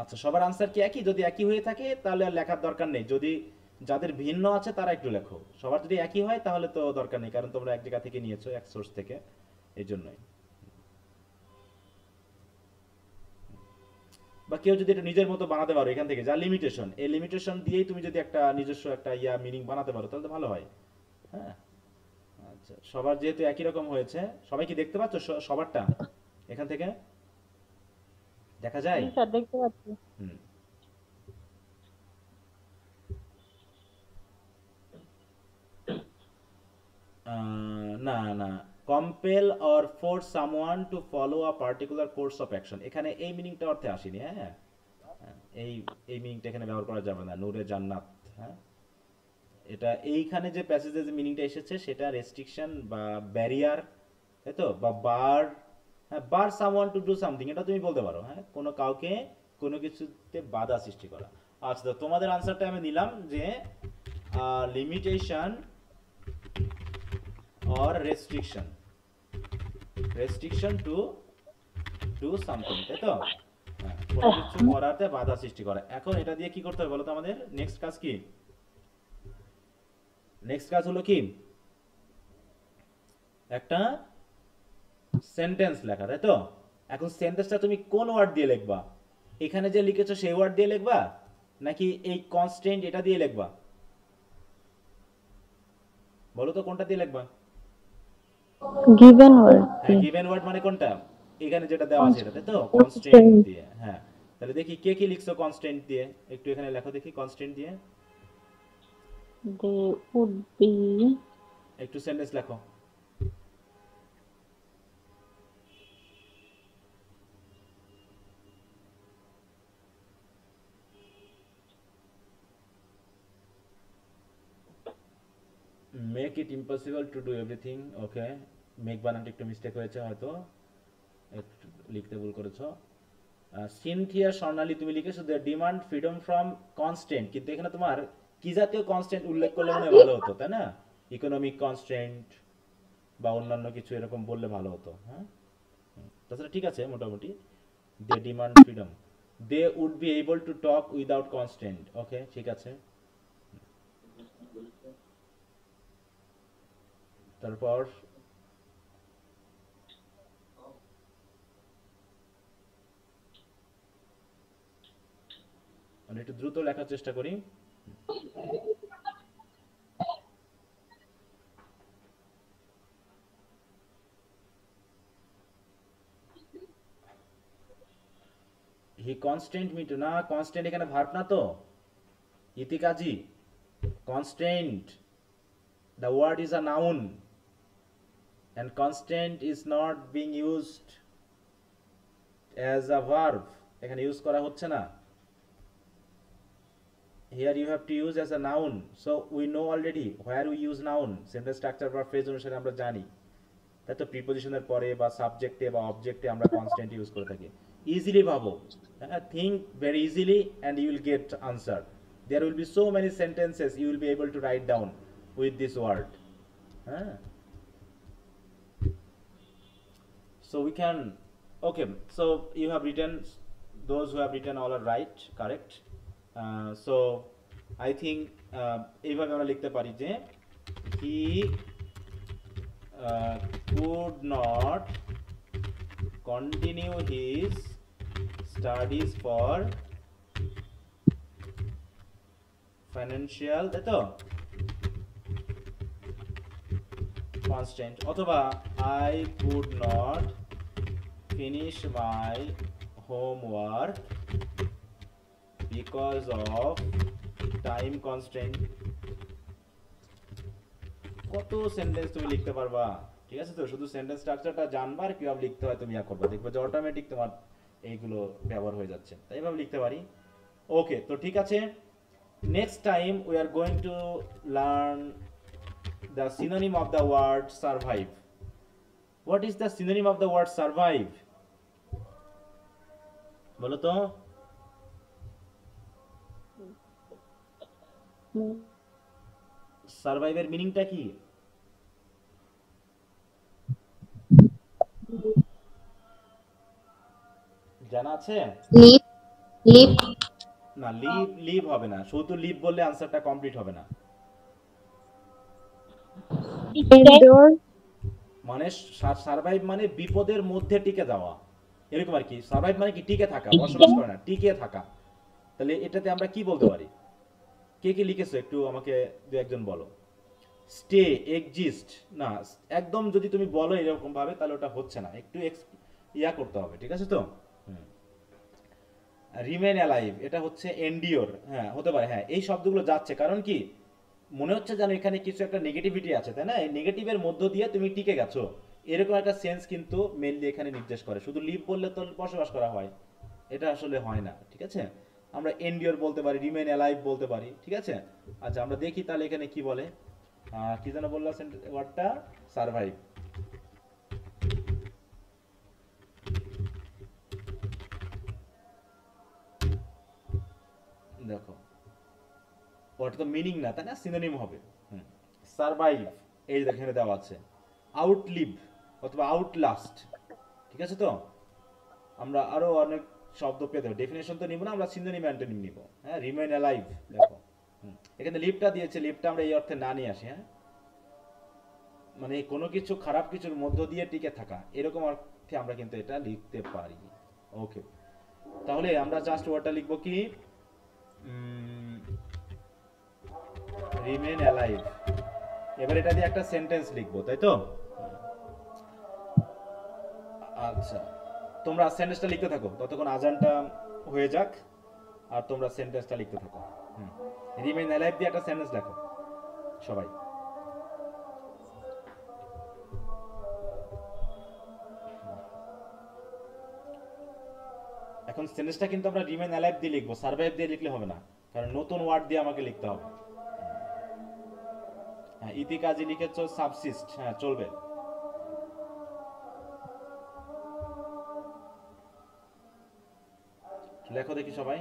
আচ্ছা সবার আনসার কি একই? যদি একই হয়ে থাকে তাহলে আর লেখার দরকার নেই, যদি যাদের ভিন্ন আছে তারা একটু লেখো। সবার যদি একই হয় তাহলে তো দরকার নেই, কারণ তোমরা এক জায়গা থেকে নিয়েছো, এক সোর্স থেকে, এই জন্যই। বা কেউ যদি একটু নিজের মতো বানাতে পারো এখান থেকে, যা লিমিটেশন, এই লিমিটেশন দিয়েই তুমি যদি একটা নিজস্ব একটা মিনিং বানাতে পারো তাহলে তো ভালো হয়। হ্যাঁ আচ্ছা সবার যেহেতু একই রকম হয়েছে, সবাই কি দেখতে পাচ্ছ সবারটা এখান থেকে দেখা যায়? স্যার দেখতে পাচ্ছি। হুম। না না, compel or force someone to follow a particular course of action, এখানে এই মিনিংটা অর্থে আসেনি। হ্যাঁ এই মিনিংটা এখানে ব্যবহার করা যাবে না, নূরে জান্নাত। হ্যাঁ এটা এইখানে যে প্যাসেজে যে মিনিংটা এসেছে সেটা রেস্ট্রিকশন বা ব্যারিয়ার, তাই তো, বা বার। হ্যাঁ বার সামওয়ান টু ডু সামথিং, এটা তুমি বলতে পারো। হ্যাঁ কোনো কাউকে কোনো কিছুতে বাধা সৃষ্টি করা। আচ্ছা তো তোমাদের আনসারটা আমি নিলাম যে limitation or restriction to do something, তাই তো? কোনো কিছু করাতে বাধা সৃষ্টি করা। এখন এটা দিয়ে কি করতে হবে বলো তো আমাদের? নেক্সট কাজ কি? নেক্সট কাজ হলো কি, একটা সেন্টেন্স লেখা, তাই তো? এখন সেন্টেন্সটা তুমি কোন ওয়ার্ড দিয়ে লিখবা? এখানে যে লিখেছো সেই ওয়ার্ড দিয়ে লিখবা, নাকি এই কনস্ট্যান্ট এটা দিয়ে লিখবা? বলো তো কোনটা দিয়ে লিখবা? given word হ্যাঁ গিভেন ওয়ার্ড মানে কোনটা? এখানে যেটা দেওয়া আছে এটা, তাই তো? কনস্ট্যান্ট দিয়ে। হ্যাঁ তাহলে দেখি কে কি লিখছো কনস্ট্যান্ট দিয়ে, একটু এখানে লেখো দেখি কনস্ট্যান্ট দিয়ে, they would be একটু সেন্টেন্স লেখো। Make it impossible to do everything, okay, make বানানটা একটু মিস্টেক হয়েছে হয়তো, একটু লিখতে ভুল করেছো। সিনথিয়া স্বর্ণালী তুমি লিখেছো দে ডিমান্ড ফ্রিডম ফ্রম কনস্ট্যান্ট, কিন্তু এখানে তোমার কি জাতীয় কনস্ট্যান্ট উল্লেখ করলে মনে হয় ভালো হতো, তাই না? ইকোনমিক কনস্ট্যান্ট বা অন্যান্য কিছু এরকম বললে ভালো হতো। হ্যাঁ তাছাড়া ঠিক আছে মোটামুটি। They demand freedom, they would be able to talk without constant, okay ঠিক আছে। তারপর আমি একটু দ্রুত লেখার চেষ্টা করি। হি কনস্ট্যান্ট মি টু, না কনস্ট্যান্ট এখানে ভার্ব না তো, ইতিকাজি। Constant the word is a noun and constant is not being used as a verb, এখানে ইউজ করা হচ্ছে না। here you have to use as a noun, so we know already where we use noun, sentence structure বা phrase অনুসারে আমরা জানি, তাই তো প্রিপোজিশনের পরে বা সাবজেক্টে বা অবজেক্টে আমরা কনস্ট্যান্ট ইউজ করে থাকি। ইজিলি ভাবো, think very easily and you will get answer. There will be so many sentences you will be able to write down with this word. হ্যাঁ, so we can, okay, so you have written, those who have written all are right, correct. So I think এইভাবে আমরা লিখতে পারি যে he could not continue his studies for financial, তাই তো, constraint, অথবা I could not finish my homework because of time constraint। কত sentence তুমি লিখতে পারবা, ঠিক আছে? তো শুধু সেন্টেন্স স্ট্রাকচারটা জানবা আর কিভাবে লিখতে হয় তুমি করবা, দেখবে যে অটোমেটিক তোমার এইগুলো ব্যবহার হয়ে যাচ্ছে। তাই এভাবে লিখতে পারি। ওকে, তো ঠিক আছে, next time we are going to learn the synonym of the word survive. What is the synonym of the word survive? বলো তো। সার্ভাইভ এর মিনিংটা কি? জানা আছে? লিভ, লিভ, না, লিভ লিভ হবে না, শুধু লিভ বললে আনসারটা কমপ্লিট হবে না। Endure. মানে সার্ভাইভ মানে বিপদের মধ্যে টিকে যাওয়া, এরকম আর কি। সার্ভাইভ মানে কি টিকে থাকা, বসবাস করে না, টিকে থাকা। তাহলে এটাতে আমরা কি বলতে পারি? কে কে লিখেছো একটু আমাকে দু একজন বলো। স্টে, এক্সিস্ট, না একদম যদি তুমি বলো এরকম ভাবে তাহলে ওটা হচ্ছে না, একটু ইয়া করতে হবে, ঠিক আছে তো। রিমেন অ্যালাইভ, এটা হচ্ছে এন্ডিওর, হ্যাঁ হতে পারে, হ্যাঁ এই শব্দগুলো যাচ্ছে, কারণ কি মনে হচ্ছে যেন এখানে কিছু একটা নেগেটিভিটি আছে, তাই না? এই নেগেটিভের মধ্য দিয়ে তুমি টিকে গেছো, এরকম একটা সেন্স কিন্তু মেইনলি এখানে নির্দেশ করে। শুধু লিভ বললে তো বসবাস করা হয়, এটা আসলে হয় না, ঠিক আছে? আমরা এন্ডিওর বলতে পারি, রিমেন অ্যালাইভ বলতে পারি, ঠিক আছে? আচ্ছা, আমরা দেখি তাহলে এখানে কি বলে। কি যেন বললাম ওয়ার্ডটা? সার্ভাইভ। দেখো, ওটা তো মিনিং না, তাই না? সিনোনিম হবে। সার্ভাইভ, এই এখানে দেওয়া আছে। আউটলিভ অথবা আউটলাস্ট, ঠিক আছে তো? আমরা আরো অনেক শব্দ পেতে হবে, ডেফিনেশন তো নিব না, আমরা সিনোনিম অ্যান্টোনিম নিব। হ্যাঁ, রিমেইন অ্যালাইভ, দেখো এখানে লিভটা দিয়েছে, লিভটা আমরা এই অর্থে না নিয়ে আসি, হ্যাঁ মানে কোনো কিছু খারাপ কিছুর মধ্য দিয়ে টিকে থাকা, এরকম অর্থে আমরা কিন্তু এটা লিখতে পারি। ওকে, তাহলে আমরা জাস্ট ওয়ার্ডটা লিখবো কি, রিমেইন অ্যালাইভ। এবার এটা দিয়ে একটা সেন্টেন্স লিখবো, তাই তো? আচ্ছা, তোমরা সেন্টেন্সটা লিখতে থাকো, ততক্ষণ আজানটা হয়ে যাক, আর তোমরা সেন্টেন্সটা লিখতে থাকো। রিমেইন অ্যালাইভ দিয়ে একটা সেন্টেন্স লেখো সবাই। এখন সেন্টেন্সটা কিন্তু আমরা রিমেইন অ্যালাইভ দিয়ে লিখবো, সার্ভাইভ দিয়ে লিখলে হবে না, কারণ নতুন ওয়ার্ড দিয়ে আমাকে লিখতে হবে। হ্যাঁ, ইতি কাজী লিখেছো সাবসিস্ট, হ্যাঁ চলবে। লেখো দেখি সবাই।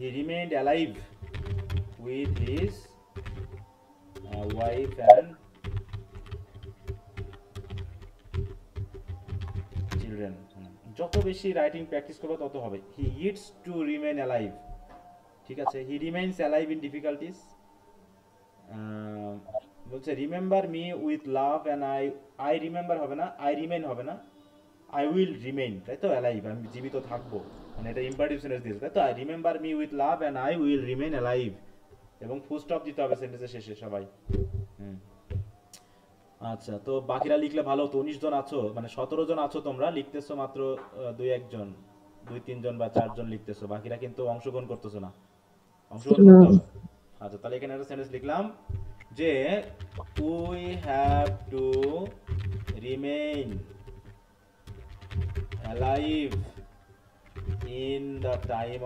he remained alive with his wife and children. যত বেশি রাইটিং প্র্যাকটিস করবে তত হবে। he eats to remain alive, ঠিক আছে। he remains alive in difficulties, বলছে remember me with love and I remember হবে না, আই রিমেইন হবে না, আই উইল রিমেইন, তাই তো, অ্যালাইভ, আমি জীবিত থাকবো, মানে এটা ইম্পারেটিভ সেন্টেন্স দিয়েছে, তাই তো। I remember me with love and I will remain alive, এবং ফুল স্টপ দিতে হবে সেন্টেন্সের শেষে সবাই। আচ্ছা, তো বাকিরা লিখলে ভালো হতো। 19 জন আছো, মানে 17 জন আছো তোমরা, লিখতেছো মাত্র 2-1 জন, 2-3 জন বা 4 জন লিখতেছো, বাকিরা কিন্তু অংশগ্রহণ করতেছো না। অংশগ্রহণ করতে হবে। আচ্ছা, তাহলে এখানে একটা সেন্টেন্স লিখলাম যে we have to remain alive in the time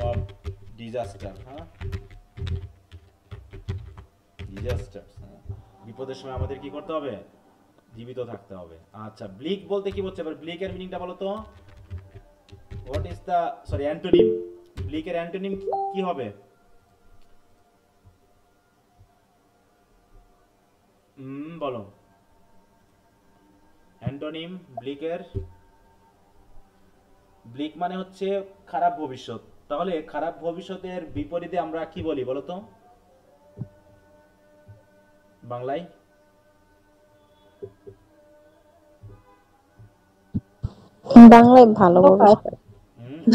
of disaster. হ্যাঁ, ডিজাস্টার, বিপদের সময় আমাদের কি করতে হবে? জীবিত থাকতে হবে। আচ্ছা, ব্লিক বলতে কি বলছে? এবার ব্লিকের মিনিংটা বলো তো। What is the antonym? ব্লিকের অ্যান্টোনিম কি হবে? বলো অ্যান্টোনিম ব্লিকের। ব্লিক মানে হচ্ছে খারাপ ভবিষ্যৎ। তাহলে খারাপ ভবিষ্যতের বিপরীতে আমরা কি বলি বলো তো বাংলায়? বাংলায় ভালো ভবিষ্যৎ।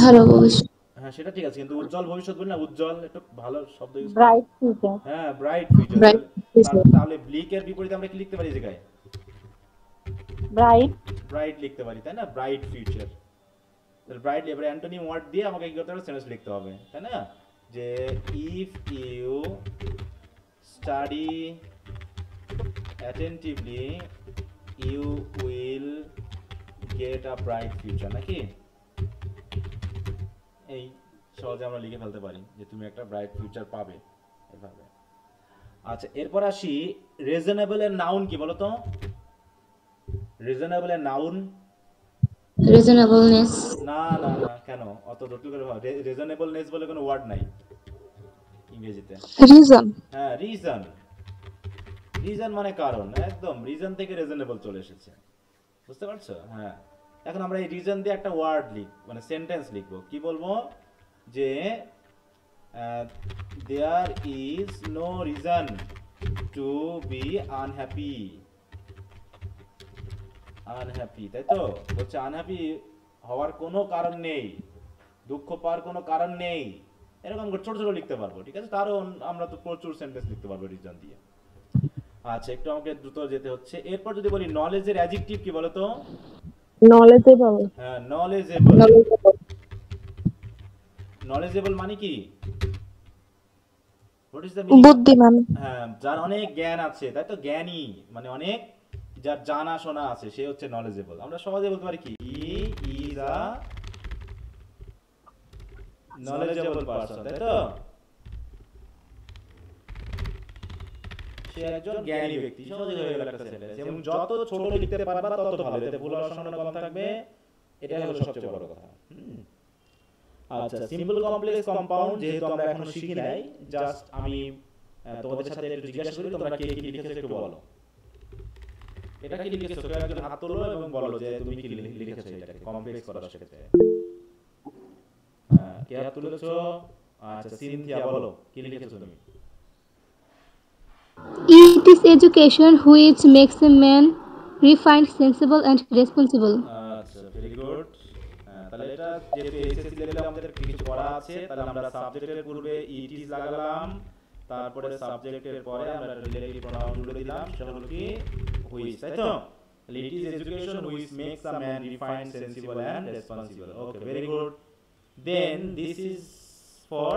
ভালো ভবিষ্যৎ। হ্যাঁ, সেটা ঠিক আছে, কিন্তু উজ্জ্বল ভবিষ্যৎ বলি না, উজ্জ্বল একটু ভালো শব্দ ইউজ করি। Bright future. হ্যাঁ, ব্রাইট ফিউচার। তাহলে ব্লিকের বিপরীতে আমরা কি লিখতে পারি এই জায়গায়? ব্রাইট লিখতে পারি, তাই না? Bright future. তাহলে ব্রাইট, এবারে অ্যান্টোনিম ওয়ার্ড দিয়ে আমাকে কি করতে হবে? সেন্টেন্স লিখতে হবে, তাই না? যে if you study attentively you will get a bright future, নাকি? এই সহজে আমরা লিখে ফেলতে পারি যে তুমি একটা ব্রাইট ফিউচার পাবে, এভাবে। আচ্ছা, এরপর আসি রিজনেবল এর নাউন কি বলো তো? রিজনেবল এর নাউন? রিজনেবলনেস। না না না, কেন অত জটিল করে ভাবো? রিজনেবলনেস বলে কোনো ওয়ার্ড নাই ইংরেজিতে। রিজন। হ্যাঁ, রিজন। রিজন মানে কারণ, একদম রিজন থেকে রিজনেবল চলে এসেছে, বুঝতে পারছো? হ্যাঁ, এখন আমরা এই রিজন দিয়ে একটা ওয়ার্ড মানে সেন্টেন্স লিখবো। কি বলবো? যে there is no reason to be unhappy. Unhappy, তাই তো? বলছে আনহ্যাপি হওয়ার কোনো কারণ নেই, দুঃখ পাওয়ার কোনো কারণ নেই, এরকম ছোট ছোট লিখতে পারবো, ঠিক আছে? তারও আমরা তো প্রচুর সেন্টেন্স লিখতে পারবো রিজন দিয়ে। আচ্ছা, একটু আমাকে দ্রুত যেতে হচ্ছে। এরপর যদি বলি নলেজের অ্যাডজেক্টিভ কি বলো তো? নলেজেবল। হ্যাঁ, নলেজেবল। নলেজেবল মানে কি? What is the meaning? বুদ্ধিমান। হ্যাঁ, যার অনেক জ্ঞান আছে, তাই তো? জ্ঞানী মানে অনেক, যার জানা শোনা আছে, সে হচ্ছে নলেজেবল। আমরা সহজে বলতে পারি কি he is a knowledgeable person, তাই তো? সে একজন জ্ঞানী ব্যক্তি। সহজে হয়ে গেল একটা সেন্টেন্স। এবং যত ছোট লিখতে পারবা তত ভালো, এতে ভুল হওয়ার সম্ভাবনা কম থাকবে, এটাই হলো সবচেয়ে বড় কথা। আচ্ছা, সিম্পল কমপ্লেক্স কম্পাউন্ড যেহেতু আমরা এখনো শিখি নাই, জাস্ট আমি তোমাদের সাথে একটু জিজ্ঞাসা করি, তোমরা কে কি লিখেছো একটু বলো। এটা কি লিখেছো? কেউ একজন হাত তোলো এবং বলো যে তুমি কি লিখেছো এটাকে কমপ্লেক্স করার ক্ষেত্রে। হ্যাঁ, কে হাত তুলেছো? আচ্ছা, সিনথিয়া বলো কি লিখেছো তুমি? It is education which makes a man refined, sensible and responsible. আচ্ছা, ভেরি গুড। তাহলে এটা যেহেতু এইচএসসি লেভেলে আমাদের কিছু করা আছে, তাহলে আমরা সাবজেক্টের পূর্বে ইট ইজ লাগালাম, তারপরে সাবজেক্টের পরে আমরা রিলেটিভ প্রোনাউন গুলো দিলাম, সেটা হলো কি হুইচ, তাই তো? It is education which makes a man refined, sensible and responsible. Okay, very good. Then this is for,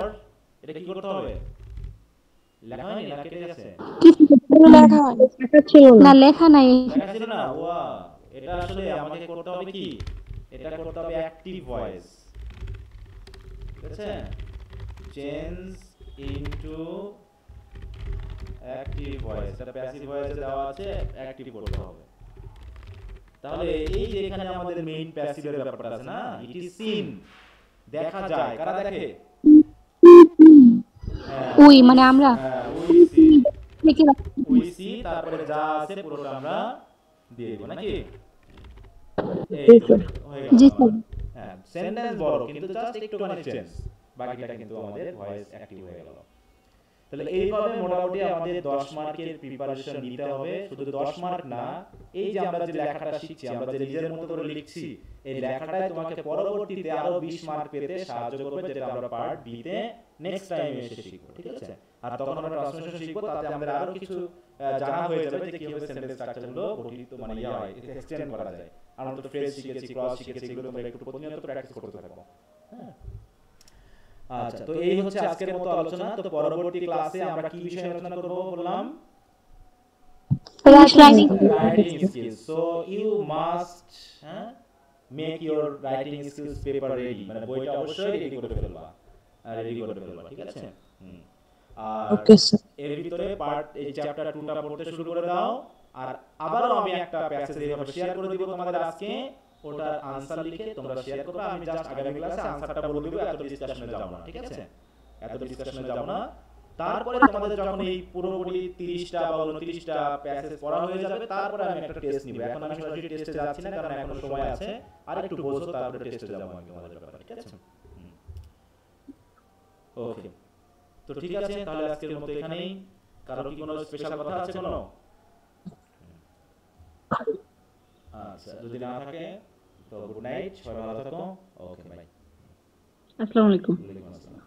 এটা কি করতে হবে? লেখা হয়নি না, কেটে গেছে? লেখা হয় না, লেখা নাই। লেখা ছিল না? ওয়া, এটা আসলে আমাকে করতে হবে কি? এটা করতে হবে অ্যাক্টিভ ভয়েস, ঠিক আছে? Change into active voice. এটা প্যাসিভ ভয়েসে দেওয়া আছে, অ্যাক্টিভ করতে হবে। তাহলে এই যে এখানে আমাদের মেইন প্যাসিভের ব্যাপারটা আছে না, ইট ইজ সিন, দেখা যায়, কারা দেখে? উই মানে আমরা উই সি, থেকে উই সি, তারপরে যা আছে পুরোটা আমরা দিয়ে দেব নাকি? এই তো হয়ে গেল জি আমার। স্যার। হ্যাঁ, সেন্টেন্স বড় কিন্তু জাস্ট একটুখানি চেঞ্জ, বাকিটা কিন্তু আমাদের ভয়েস অ্যাক্টিভ হয়ে গেল। তাহলে এইভাবে মোটামুটি আমাদের 10 মার্কের প্রিপারেশন নিতে হবে। শুধু 10 মার্ক না, এই যে আমরা যে লেখাটা শিখছি, আমরা যে নিজের মতো করে লিখছি, এই লেখাটাই তোমাকে পরবর্তীতে আরো 20 মার্ক পেতে সাহায্য করবে, যেটা আমরা পার্ট বি তে নেক্সট টাইমে এসে শিখব, ঠিক আছে? আর তখন আমরা ট্রান্সলেশন শিখব, তাতে আমাদের আরো কিছু জানা হয়ে যাবে যে কিভাবে সেন্টেন্স স্ট্রাকচারগুলো গঠিত মানে হয় এক্সটেন্ড করা যায়। আমরা তো ফ্রেজ শিখেছি, ক্লজ শিখেছি, এগুলো তোমরা একটু প্রতিনিয়ত প্র্যাকটিস করতে থাকো। হ্যাঁ, আচ্ছা, তো এই হচ্ছে আজকের মতো আলোচনা। তো পরবর্তী ক্লাসে আমরা কি বিষয়ে আলোচনা করব বললাম? Writing Writing skills. So you must make your writing skills paper ready, মানে বইটা অবশ্যই রেডি করে ফেলবা, ঠিক আছে? আর Okay, sir. এর ভিতরে পার্ট এই চ্যাপ্টার 2টা পড়তে শুরু করে দাও। আর আবারও আমি একটা প্যাসেজ এইভাবে শেয়ার করে দিব তোমাদের আজকে, ওটার আনসার লিখে তোমরা শেয়ার করবে। আমি জাস্ট আগামী ক্লাসে আনসারটা বলে দিব, এত ডিসকাশনে যাব না, ঠিক আছে? এত ডিসকাশনে যাব না। তারপরে তোমাদের যখন এই পুরোপুরি 30টা বা 29টা প্যাসেজ পড়া হয়ে যাবে, তারপরে আমি একটা টেস্ট নিব। এখন আমি সরাসরি টেস্টে যাচ্ছি না, কারণ এখনো সময় আছে, আর একটু বোঝো, তারপরে টেস্টে যাব আমি তোমাদের ব্যাপারে, ঠিক আছে? ওকে, তো ঠিক আছে, তাহলে আজকের মতো এখানেই। কারো কি কোনো স্পেশাল কথা আছে কোনো? আচ্ছা, যদি না থাকে তো গুড নাইট, সবাই ভালো থাকো। ওকে, বাই। আসসালামু আলাইকুম। ওয়ালাইকুম আসসালাম।